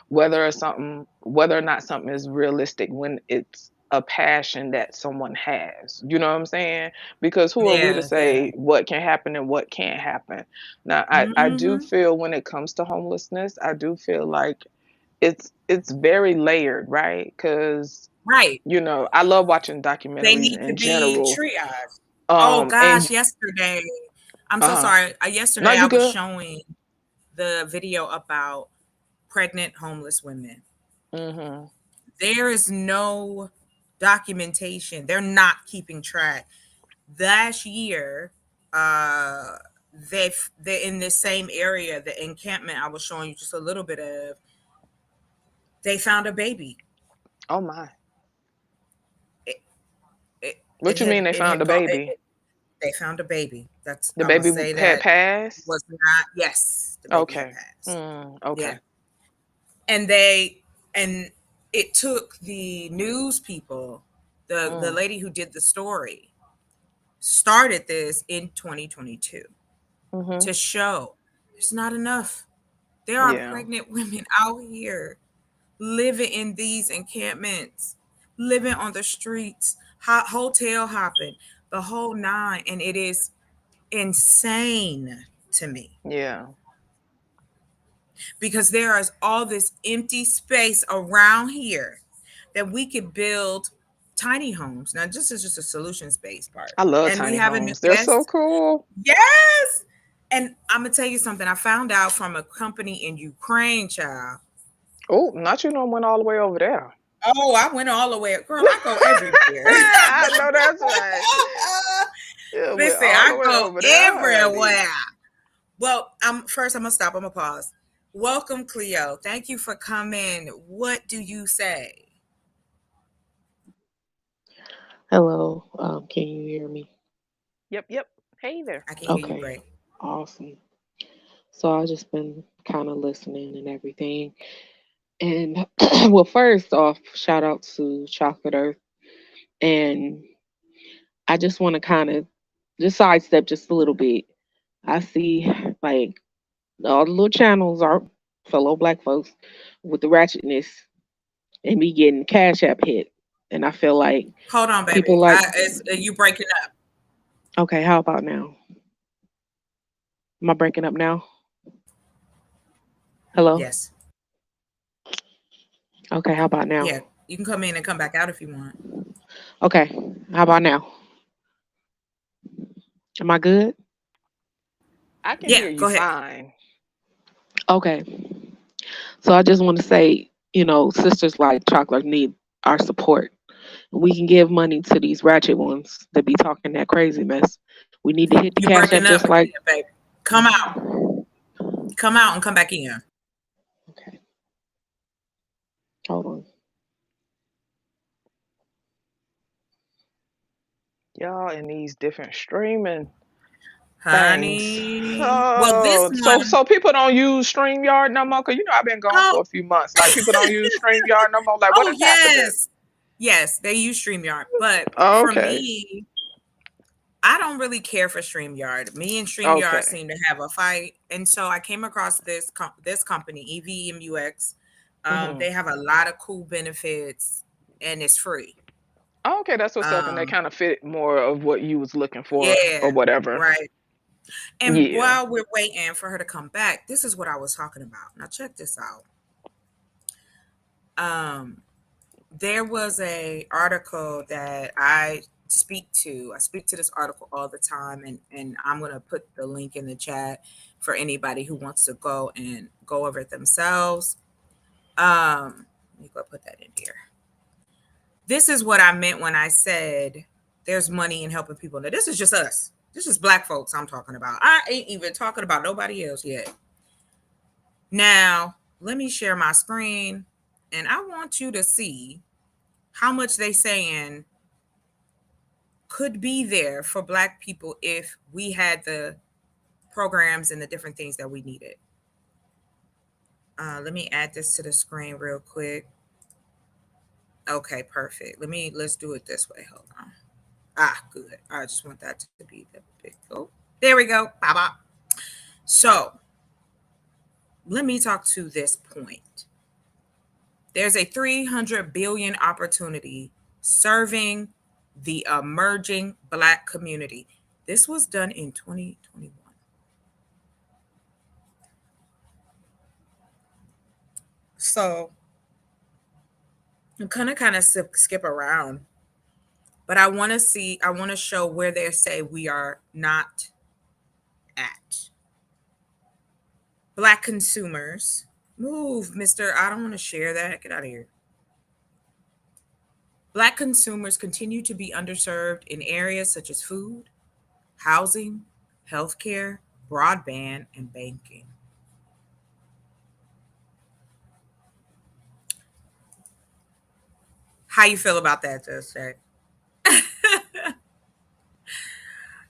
whether or not something is realistic when it's a passion that someone has. You know what I'm saying? Because who are we to Yeah. say what can happen and what can't happen? Now, I do Mm-hmm. feel, when it comes to homelessness, I do feel like it's very layered, right? Because Right. I love watching They documentaries need to in be general. triaged. Oh And gosh, yesterday. I'm so uh-huh. sorry. No, Yesterday I you was good. showing the video about pregnant homeless women. Mm-hmm. There is no documentation. They're not keeping track. Last year, they're in this same area, the encampment I was showing you just a little bit of. They found a baby. Oh my. It What you mean they it found had a gone. baby? They found a baby. That's, The I'm gonna baby say had that passed? was not. Yes, the baby had Okay. passed. Okay. Yeah, and it took the news people, the Mm. lady who did the story, started this in 2022 Mhm. to show there's not enough. There are Yeah. pregnant women out here living in these encampments, living on the streets, hotel hopping, the whole nine. And it is insane to me Yeah. because there is all this empty space around here that we could build tiny homes. Now, this is just a solution space part. I love And we tiny have a new homes. They're so guest. cool. Yes. And I'm going to tell you something. I found out from a company in Ukraine, child. Oh, not you know went all the way over there. Oh, I went all the way. Girl, I go everywhere. I know that's right. Yeah, went Listen, all I the way go over there, honey. everywhere. Well, I'm gonna stop. I'm gonna pause. Welcome, Cleo. Thank you for coming. What do you say? Hello, can you hear me? Yep, yep. Hey there. I can hear you Okay, great. awesome. So I've just been kind of listening and everything. And well, first off, shout out to Chocolate Earth. And I just want to kind of just sidestep just a little bit. I see like all the little channels are fellow black folks with the ratchetness and me getting Cash App hit. And I feel like Hold on, baby. people like, You breaking up? okay, how about now? Am I breaking up now? Hello? Yes. Okay, how about now? Yeah, you can come in and come back out if you want. Okay, how about now? Am I good? I can Yeah, hear go you ahead. fine. Okay. So I just want to say, sisters like Chocolate need our support. We can give money to these ratchet ones that be talking that crazy mess. We need to hit the You cash breaking app up just again, like. baby. Come out. Come out and come back in. Okay, hold on. Y'all in these different streaming things. Honey. Well, this Oh, so one, people don't use StreamYard no more? Cause I've been gone oh, for a few months. Like people don't use StreamYard no more. Like what oh is happening? yes. Yes, they use StreamYard. But Oh, for okay. me, I don't really care for StreamYard. Me and StreamYard Okay. seem to have a fight. And so I came across this company, EVMUX. Hmm. They have a lot of cool benefits and it's free. Okay, that's what's up, and they Um, kind of fit more of what you was looking for yeah, or whatever. right. And Yeah. while we're waiting for her to come back, this is what I was talking about. Now check this out. Um, there was a article that I speak to. I speak to this article all the time, and I'm gonna put the link in the chat for anybody who wants to go and go over it themselves. Let me go put that in here. This is what I meant when I said there's money in helping people. Now this is just us. This is black folks I'm talking about. I ain't even talking about nobody else yet. Now, let me share my screen and I want you to see how much they saying could be there for black people if we had the programs and the different things that we needed. Let me add this to the screen real quick. Okay, perfect. Let's do it this way. Hold on. Good. I just want that to be the big. Oh, there we go. Bye bye. So let me talk to this point. There's a 300 billion opportunity serving the emerging black community. This was done in 2021. So I'm gonna kind of skip around, but I want to show where they say we are not at. Black consumers, move, Mister. I don't want to share that. Get out of here. Black consumers continue to be underserved in areas such as food, housing, healthcare, broadband, and banking. How you feel about that, Just Jack?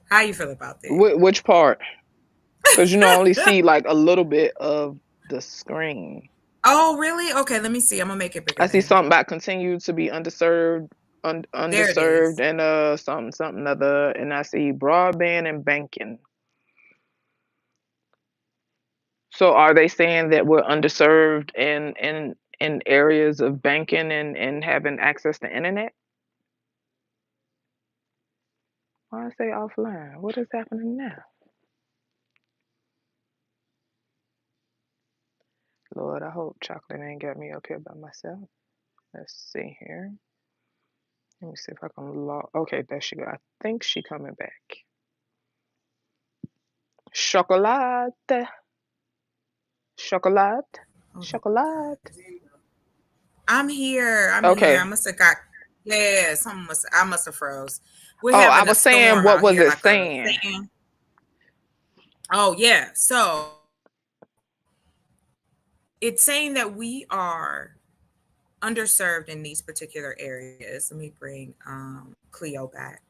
How you feel about that? Which part? Because I only see like a little bit of the screen. Oh, really? Okay, let me see. I'm gonna make it bigger I see then. something about continue to be underserved, There it underserved, is. and something other, and I see broadband and banking. So are they saying that we're underserved in areas of banking and having access to internet? Why I say offline? What is happening now? Lord, I hope Chocolate ain't got me up here by myself. Let's see here. Let me see if I can log. Okay, there she go. I think she coming back. Chocolate. Chocolate. Hold on. Chocolate. I'm here. I'm here. I Okay. must have got yeah. I must have froze. We're Oh, I having a was saying, storm what out was here, it like a saying? fan. Oh yeah. So it's saying that we are underserved in these particular areas. Let me bring Cleo back.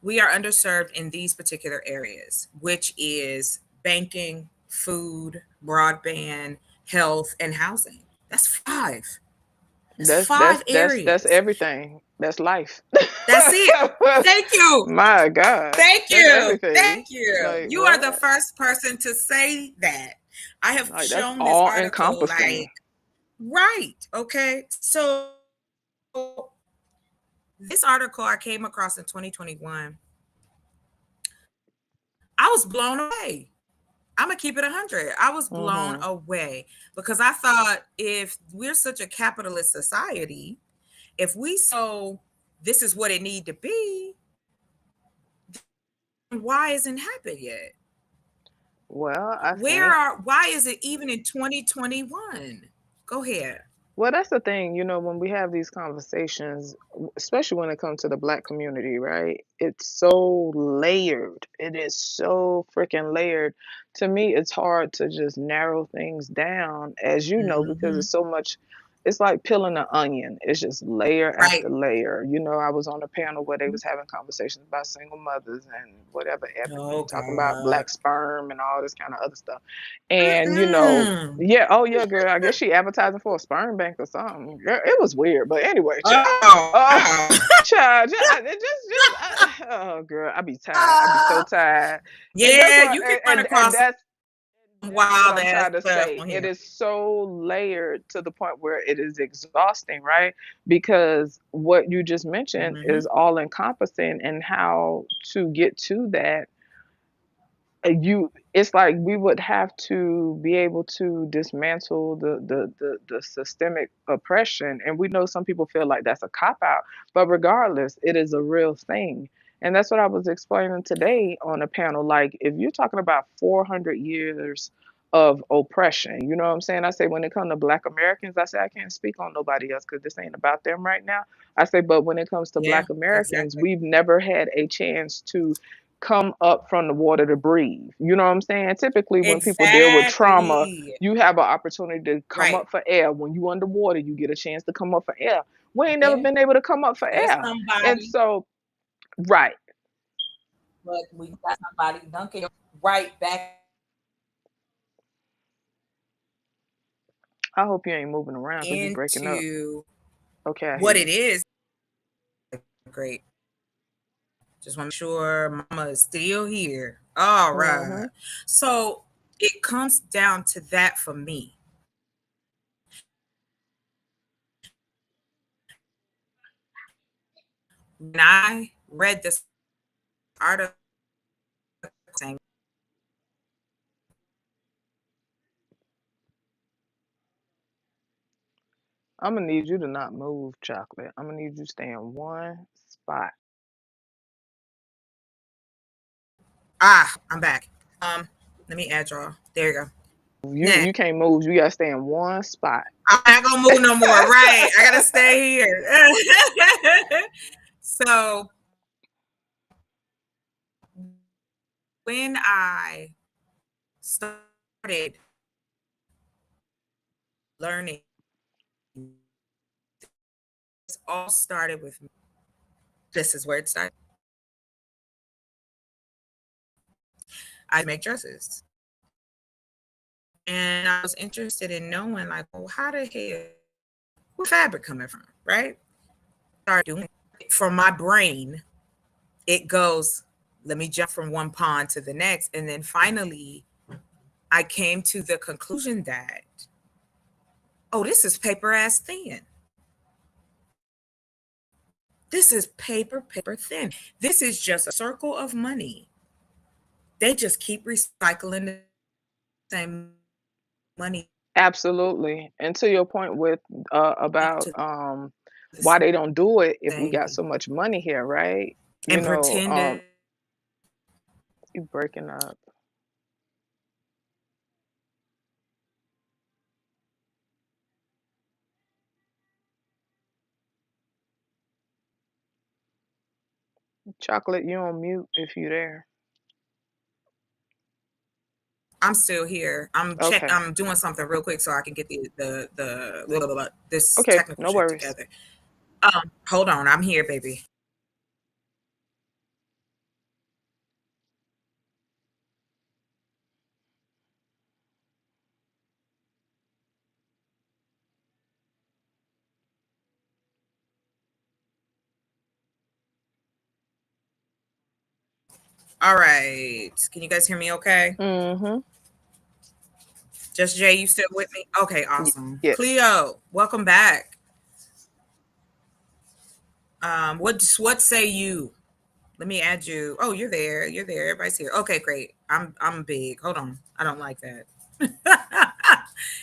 We are underserved in these particular areas, which is banking, food, broadband, health, and housing. That's five. That's five That's areas. everything. That's life. That's it. Thank you. My God. Thank That's you. everything. Thank you. Like You are the what? first person to say that. I have Like that's shown this all article like encompassing. right. Okay. So this article I came across in 2021. I was blown away. I'm gonna keep it 100. I was blown Mm-hmm. away because I thought if we're such a capitalist society, if we so this is what it need to be, why isn't happened yet? Well, I think Why is it even in 2021? Go ahead. Well, that's the thing, when we have these conversations, especially when it comes to the Black community, right? It's so layered. It is so freaking layered. To me, it's hard to just narrow things down, as you know, because Mhm. it's so much. It's like peeling an onion. It's just layer Right. after layer. I was on a panel where they was having conversations about single mothers and whatever, Oh talking about God. Black sperm and all this kind of other stuff. And Mm-mm. yeah, oh yeah, girl. I guess she advertising for a sperm bank or something. Girl, it was weird, but anyway, Oh, wow. child, oh girl, I be tired. I be so tired, and that's Yeah, what, you can run and across that's what wild I'm ass trying to stuff say. on It here. is so layered to the point where it is exhausting, right? Because what you just mentioned Mm-hmm. is all encompassing, and how to get to that it's like we would have to be able to dismantle the systemic oppression, and we know some people feel like that's a cop out, but regardless, it is a real thing. And that's what I was explaining today on a panel. Like, if you're talking about 400 years of oppression, you know what I'm saying? I say, when it comes to Black Americans, I say I can't speak on nobody else because this ain't about them right now. I say, but when it comes to Yeah, Black Americans, exactly. we've never had a chance to come up from the water to breathe. You know what I'm saying? Typically, when people deal with trauma, Exactly. you have an opportunity to come Right. up for air. When you underwater, you get a chance to come up for air. We ain't never Yeah. been able to come up for There's air. And somebody, so, right. but we got somebody dunking right back I hope you ain't moving around because you're breaking up. into Okay, I hear what it you. is. Great. Just want to make sure Mama is still here. All Mm-hmm. right. So it comes down to that for me. When I read this article saying, I'm gonna need you to not move, Chocolate. I'm gonna need you to stay in one spot. I'm back. Let me add y'all. There you go. You Next. can't move. You gotta stay in one spot. I'm not gonna move no more. Right. I gotta stay here. So when I started learning, this all started with me. This is where it started. I make dresses. And I was interested in knowing, like, well, how the hell, where fabric coming from, right? Start doing it. From my brain, it goes, let me jump from one pond to the next. And then finally, I came to the conclusion that, oh, this is paper ass thin. This is paper thin. This is just a circle of money. They just keep recycling the same money Absolutely. And to your point with about into why the they don't do it if we same got so people much money here, right? You and know, pretend you breaking up. Chocolate, you on mute if you there. I'm still here. Okay. I'm doing something real quick so I can get the this Okay, technical no shit worries. together. Hold on, I'm here, baby. All right. Can you guys hear me okay? Mm-hmm. Just Jay, you still with me? Okay, awesome. Yes. Cleo, welcome back. What say you? Let me add you. Oh, you're there. You're there. Everybody's here. Okay, great. I'm big. Hold on. I don't like that.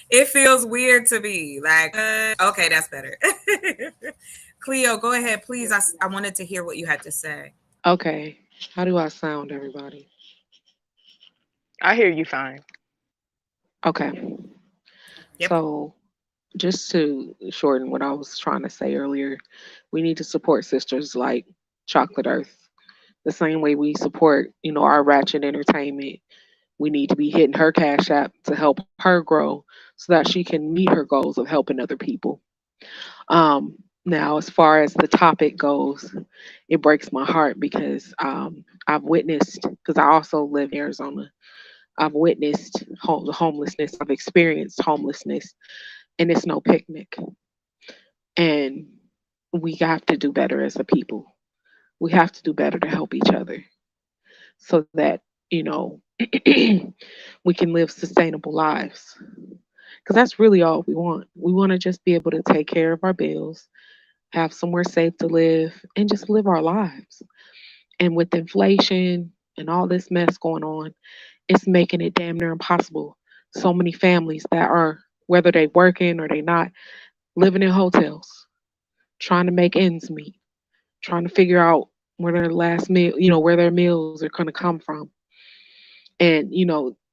It feels weird to me. Like, okay, that's better. Cleo, go ahead, please. I wanted to hear what you had to say. Okay. How do I sound, everybody? I hear you fine. Okay. Yep. So, just to shorten what I was trying to say earlier, we need to support sisters like Chocolate Earth. The same way we support, our Ratchet Entertainment. We need to be hitting her cash app to help her grow so that she can meet her goals of helping other people. Now, as far as the topic goes, it breaks my heart because I've witnessed, because I also live in Arizona, I've witnessed homelessness, I've experienced homelessness, and it's no picnic. And we have to do better as a people. We have to do better to help each other so that, we can live sustainable lives. Because that's really all we want. We want to just be able to take care of our bills, have somewhere safe to live, and just live our lives. And with inflation and all this mess going on, it's making it damn near impossible. So many families that are, whether they working or they not, living in hotels, trying to make ends meet, trying to figure out where their last meal, where their meals are going to come from. And,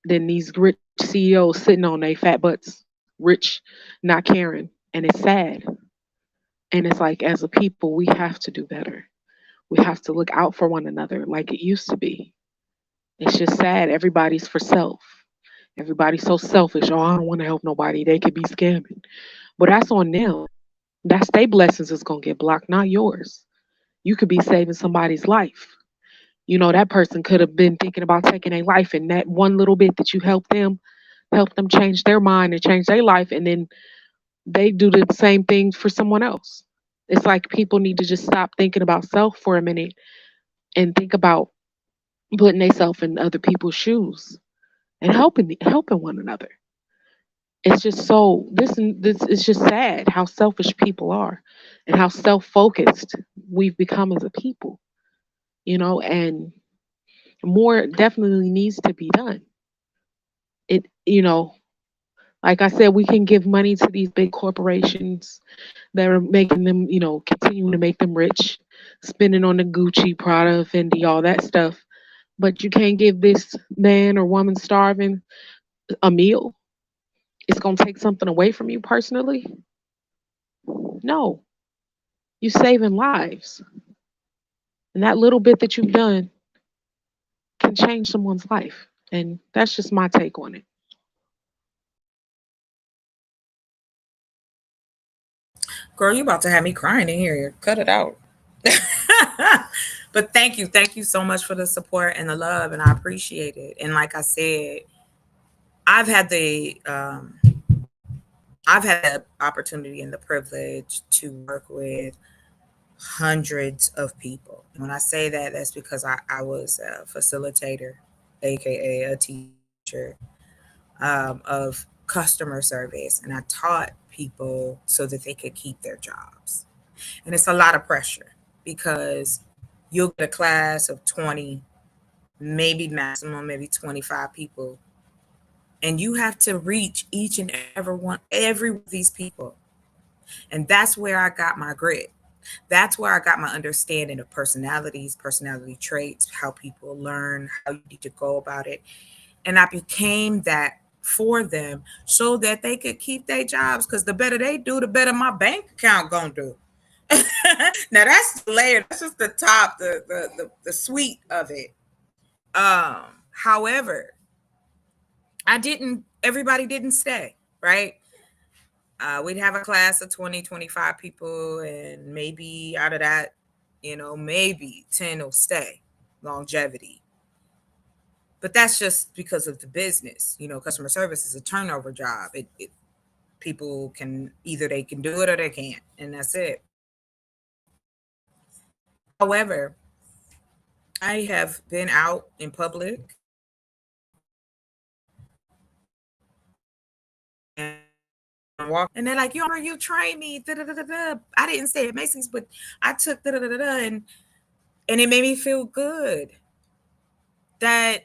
then these rich CEOs sitting on their fat butts, rich, not caring. And it's sad. And it's like, as a people, we have to do better. We have to look out for one another like it used to be. It's just sad. Everybody's for self. Everybody's so selfish. Oh, I don't want to help nobody. They could be scamming. But that's on them. That's their blessings is going to get blocked, not yours. You could be saving somebody's life. That person could have been thinking about taking a life, and that one little bit that you help them change their mind and change their life, and then they do the same thing for someone else. It's like people need to just stop thinking about self for a minute and think about putting themselves in other people's shoes and helping one another. It's just so this it's just sad how selfish people are and how self-focused we've become as a people, and more definitely needs to be done. It, like I said, we can give money to these big corporations that are making them, continuing to make them rich, spending on the Gucci, Prada, Fendi, all that stuff. But you can't give this man or woman starving a meal. It's gonna take something away from you personally. No, you saving lives, and that little bit that you've done can change someone's life. And that's just my take on it. Girl, you about to have me crying in here. Cut it out. But thank you so much for the support and the love, and I appreciate it. And like I said, I've had the I've had the opportunity and the privilege to work with hundreds of people. When I say that, that's because I was a facilitator, aka a teacher of customer service, and I taught people so that they could keep their jobs. And it's a lot of pressure because you'll get a class of 20, maybe maximum, maybe 25 people, and you have to reach each and every one of these people. And that's where I got my grit. That's where I got my understanding of personalities, personality traits, how people learn, how you need to go about it. And I became that for them so that they could keep their jobs, because the better they do, the better my bank account gonna do. Now that's the layer. That's just the top, the sweet of it. However, everybody didn't stay, right? We'd have a class of 20, 25 people, and maybe out of that, maybe 10 will stay. Longevity. But that's just because of the business. Customer service is a turnover job. People can, either they can do it or they can't, and that's it. However, I have been out in public and walk, and they're like, you train me. Da, da, da, da, da." I didn't say it Macy's, but I took da, da, da, da, da, and it made me feel good that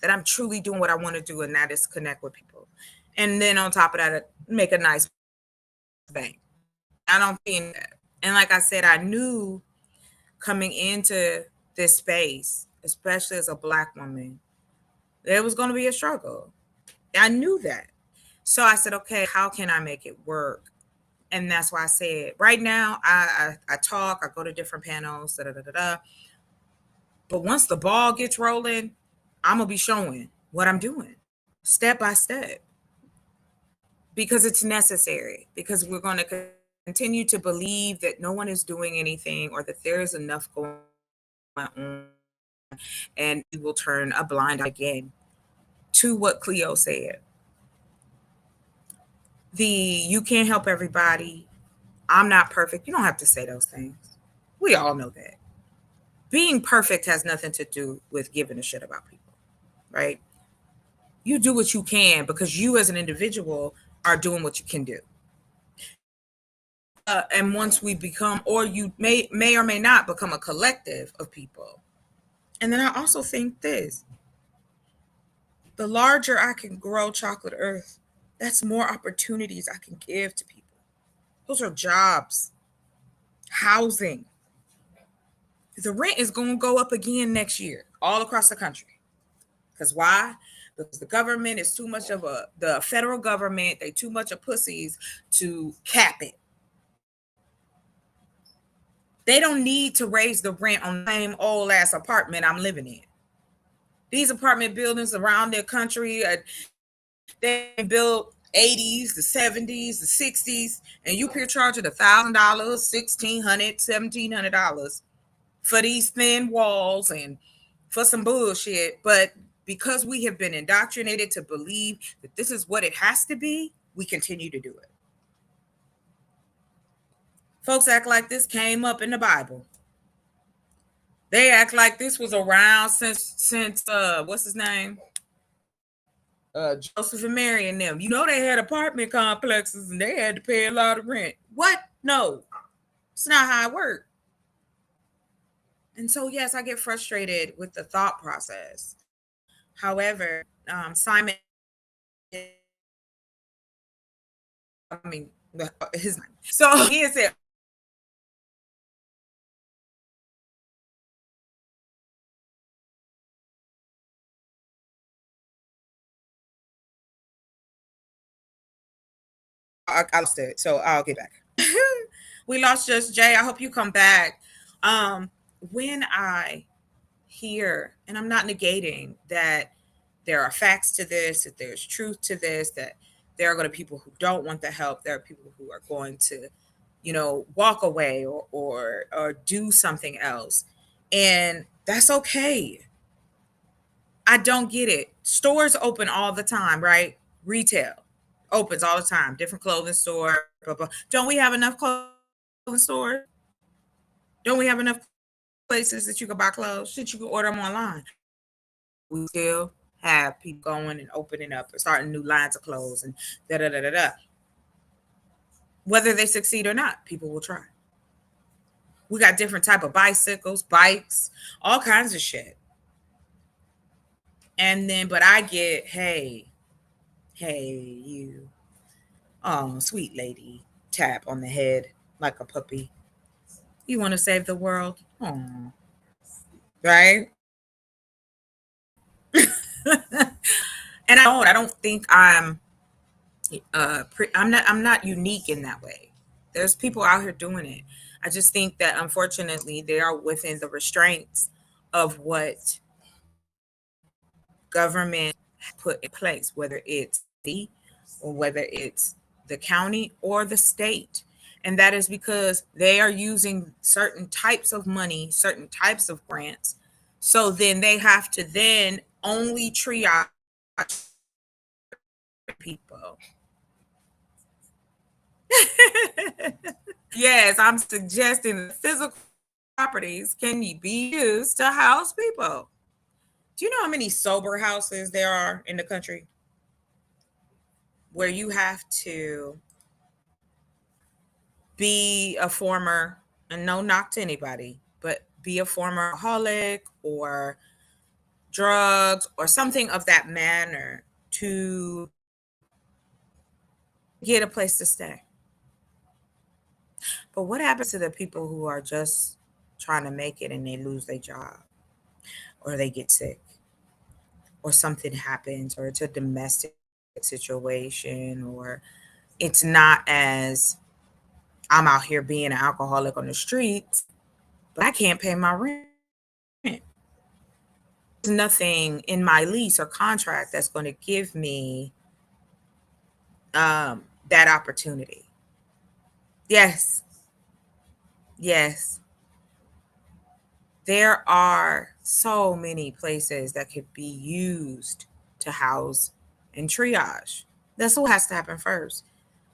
that I'm truly doing what I want to do, and that is connect with people. And then on top of that, make a nice bank. I don't think that. And like I said, I knew coming into this space, especially as a Black woman, there was going to be a struggle. I knew that. So I said, okay, how can I make it work? And that's why I said, right now, I talk, I go to different panels, da da da da da. But once the ball gets rolling, I'm gonna be showing what I'm doing, step by step, because it's necessary. Because we're going to continue to believe that no one is doing anything, or that there is enough going on, and we will turn a blind eye again to what Cleo said. You can't help everybody. I'm not perfect. You don't have to say those things. We all know that. Being perfect has nothing to do with giving a shit about people, right? You do what you can because you as an individual are doing what you can do. And once we become, or you may or may not become a collective of people. And then I also think this, the larger I can grow Chocolate Earth, that's more opportunities I can give to people. Those are jobs, housing. The rent is going to go up again next year, all across the country. Because why? Because the government is too much of the federal government, they too much of pussies to cap it. They don't need to raise the rent on the same old ass apartment I'm living in. These apartment buildings around the country, they built 80s, the 70s, the 60s, and you here charging $1,000, $1,600, $1,700 for these thin walls and for some bullshit. But because we have been indoctrinated to believe that this is what it has to be, we continue to do it. Folks act like this came up in the Bible. They act like this was around since what's his name? Joseph and Mary and them. You know, they had apartment complexes and they had to pay a lot of rent. What? No, it's not how it worked. And so, yes, I get frustrated with the thought process. However, Simon, I mean, his name. So he said, I lost it, so I'll get back. We lost Just Jay. I hope you come back. When I hear, and I'm not negating that there are facts to this, that there's truth to this, that there are going to be people who don't want the help. There are people who are going to, walk away or do something else. And that's okay. I don't get it. Stores open all the time, right? Retail opens all the time. Different clothing store. Blah, blah. Don't we have enough clothing stores? Don't we have enough places that you can buy clothes? Shit, you can order them online. We still have people going and opening up or starting new lines of clothes and da da da da da. Whether they succeed or not, people will try. We got different type of bicycles, bikes, all kinds of shit. And then, but I get, hey, you, oh, sweet lady, tap on the head like a puppy. You want to save the world? Oh, right? And I don't think I'm not unique in that way. There's people out here doing it. I just think that unfortunately they are within the restraints of what government put in place, whether it's the or whether it's the county or the state. And that is because they are using certain types of money, certain types of grants. So then they have to then only triage people. Yes, I'm suggesting that physical properties can be used to house people. Do you know how many sober houses there are in the country where you have to be a former, and no knock to anybody, but be a former alcoholic or drugs, or something of that manner to get a place to stay. But what happens to the people who are just trying to make it and they lose their job, or they get sick, or something happens, or it's a domestic situation, or it's not as I'm out here being an alcoholic on the streets, but I can't pay my rent. There's nothing in my lease or contract that's going to give me that opportunity. Yes. Yes. There are so many places that could be used to house and triage. That's what has to happen first.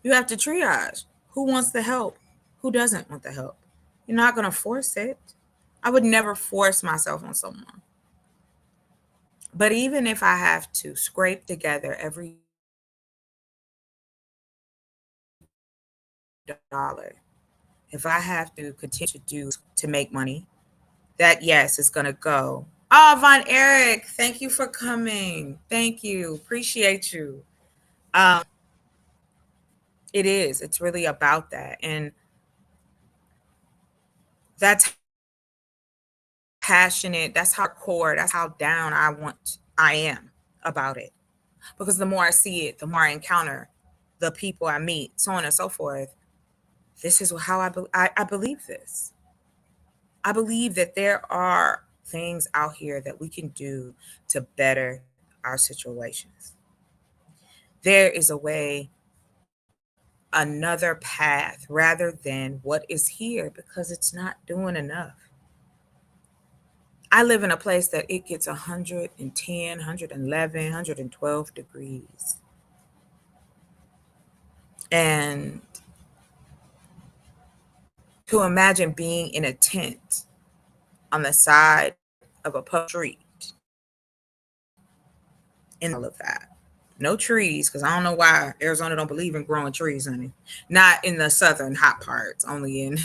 You have to triage who wants the help, who doesn't want the help. You're not going to force it. I would never force myself on someone. But even if I have to scrape together every dollar, if I have to continue to do to make money, that yes is going to go. Oh, Von Eric, thank you for coming. Thank you. Appreciate you. It is. It's really about that. And that's passionate. That's how core. That's how down I am about it. Because the more I see it, the more I encounter the people I meet, so on and so forth. This is how I believe this. I believe that there are things out here that we can do to better our situations. There is a way, another path rather than what is here, because it's not doing enough. I live in a place that it gets 110, 111, 112 degrees. And to imagine being in a tent on the side of a public street in all of that. No trees, because I don't know why Arizona don't believe in growing trees, honey. Not in the southern hot parts, only in,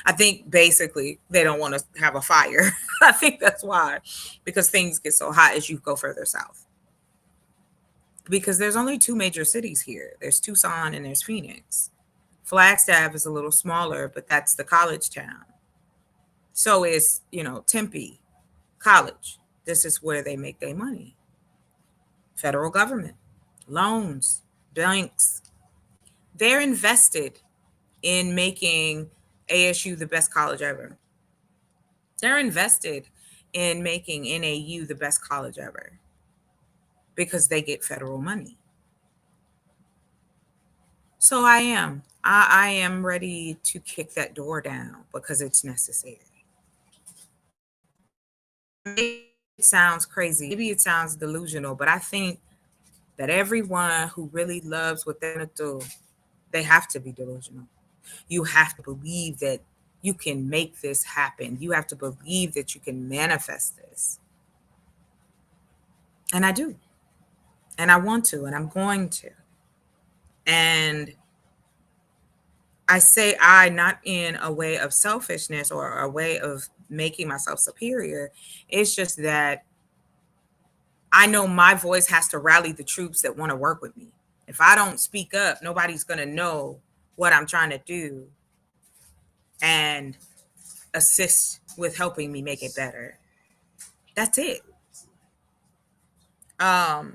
I think basically they don't want to have a fire. I think that's why, because things get so hot as you go further south. Because there's only two major cities here. There's Tucson and there's Phoenix. Flagstaff is a little smaller, but that's the college town. So is, Tempe College. This is where they make their money. Federal government, loans, banks. They're invested in making ASU the best college ever. They're invested in making NAU the best college ever because they get federal money. So I am ready to kick that door down because it's necessary. Maybe it sounds crazy. Maybe it sounds delusional, but I think that everyone who really loves what they're going to do, they have to be delusional. You have to believe that you can make this happen. You have to believe that you can manifest this. And I do. And I want to, and I'm going to. And I say I, not in a way of selfishness or a way of making myself superior. It's just that I know my voice has to rally the troops that want to work with me. If I don't speak up, nobody's going to know what I'm trying to do and assist with helping me make it better. That's it. I'll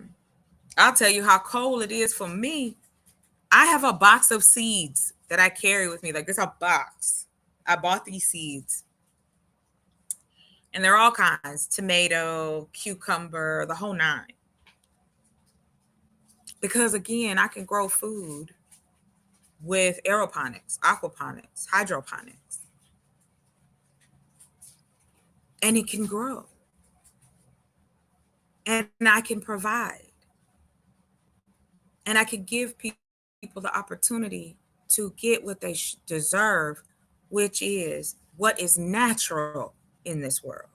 tell you how cold it is for me. I have a box of seeds that I carry with me. Like, there's a box. I bought these seeds. And they're all kinds: tomato, cucumber, the whole nine. Because again, I can grow food with aeroponics, aquaponics, hydroponics. And it can grow. And I can provide. And I can give people the opportunity to get what they deserve, which is what is natural in this world.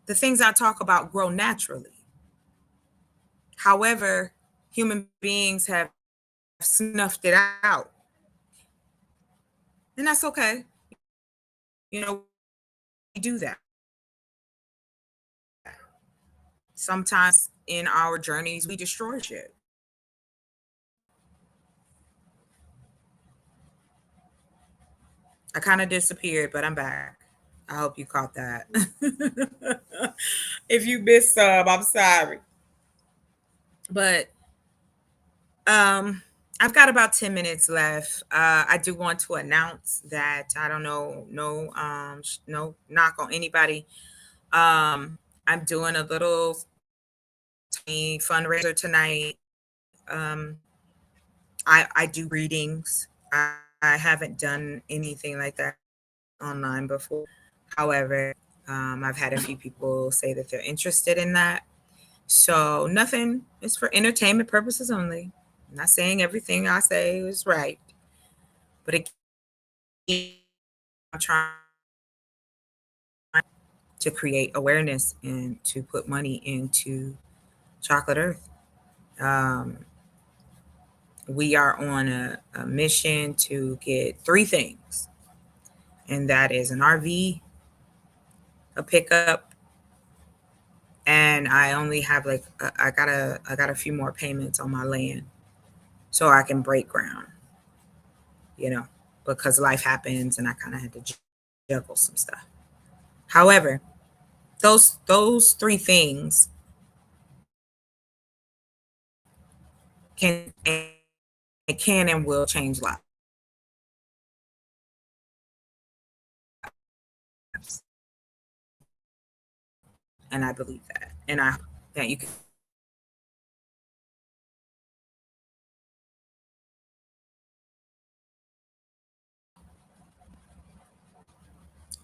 The things I talk about grow naturally. However, human beings have snuffed it out. And that's okay. We do that. sometimes in our journeys, we destroy shit. I kind of disappeared, but I'm back. I hope you caught that. If you missed some, I'm sorry. But I've got about 10 minutes left. I do want to announce that I don't know, no knock on anybody. I'm doing a little fundraiser tonight. I do readings. I haven't done anything like that online before. However, I've had a few people say that they're interested in that. So nothing. It's for entertainment purposes only. I'm not saying everything I say is right, but I'm trying to create awareness and to put money into Chocolate Earth. We are on a mission to get 3 things, and that is an RV, a pickup, and I only have like I got a few more payments on my land, so I can break ground. Because life happens, and I kind of had to juggle some stuff. However, those 3 things can and will change lives. And I believe that. And I hope that you can.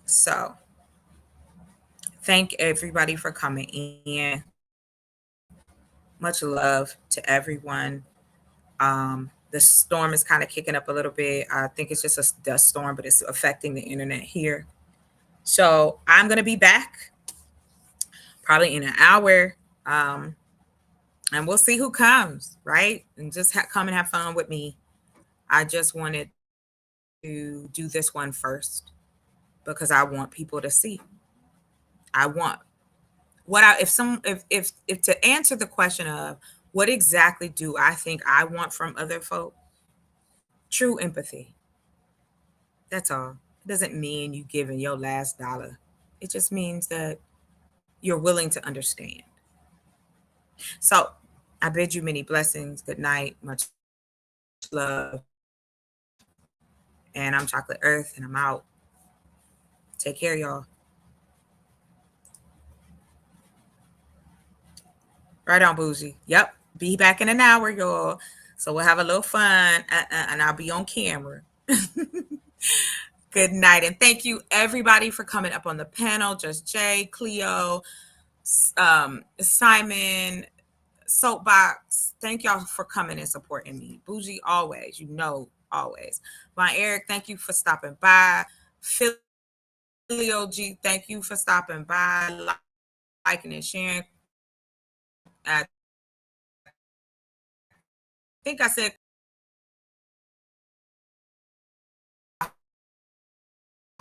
So, thank everybody for coming in. Much love to everyone. The storm is kind of kicking up a little bit. I think it's just a dust storm, but it's affecting the internet here. So I'm going to be back probably in an hour. And we'll see who comes, right? And just come and have fun with me. I just wanted to do this one first because I want people to see. I want if to answer the question of what exactly do I think I want from other folk? True empathy. That's all. It doesn't mean you giving your last dollar. It just means that you're willing to understand. So I bid you many blessings. Good night. Much love. And I'm Chocolate Earth, and I'm out. Take care, y'all. Right on, Bougie. Yep. Be back in an hour, y'all. So we'll have a little fun, and I'll be on camera. Good night. And thank you, everybody, for coming up on the panel. Just Jay, Cleo, Simon, Soapbox. Thank y'all for coming and supporting me. Bougie, always. Always. Von Eric, thank you for stopping by. Philly OG, thank you for stopping by, liking and sharing. I think I said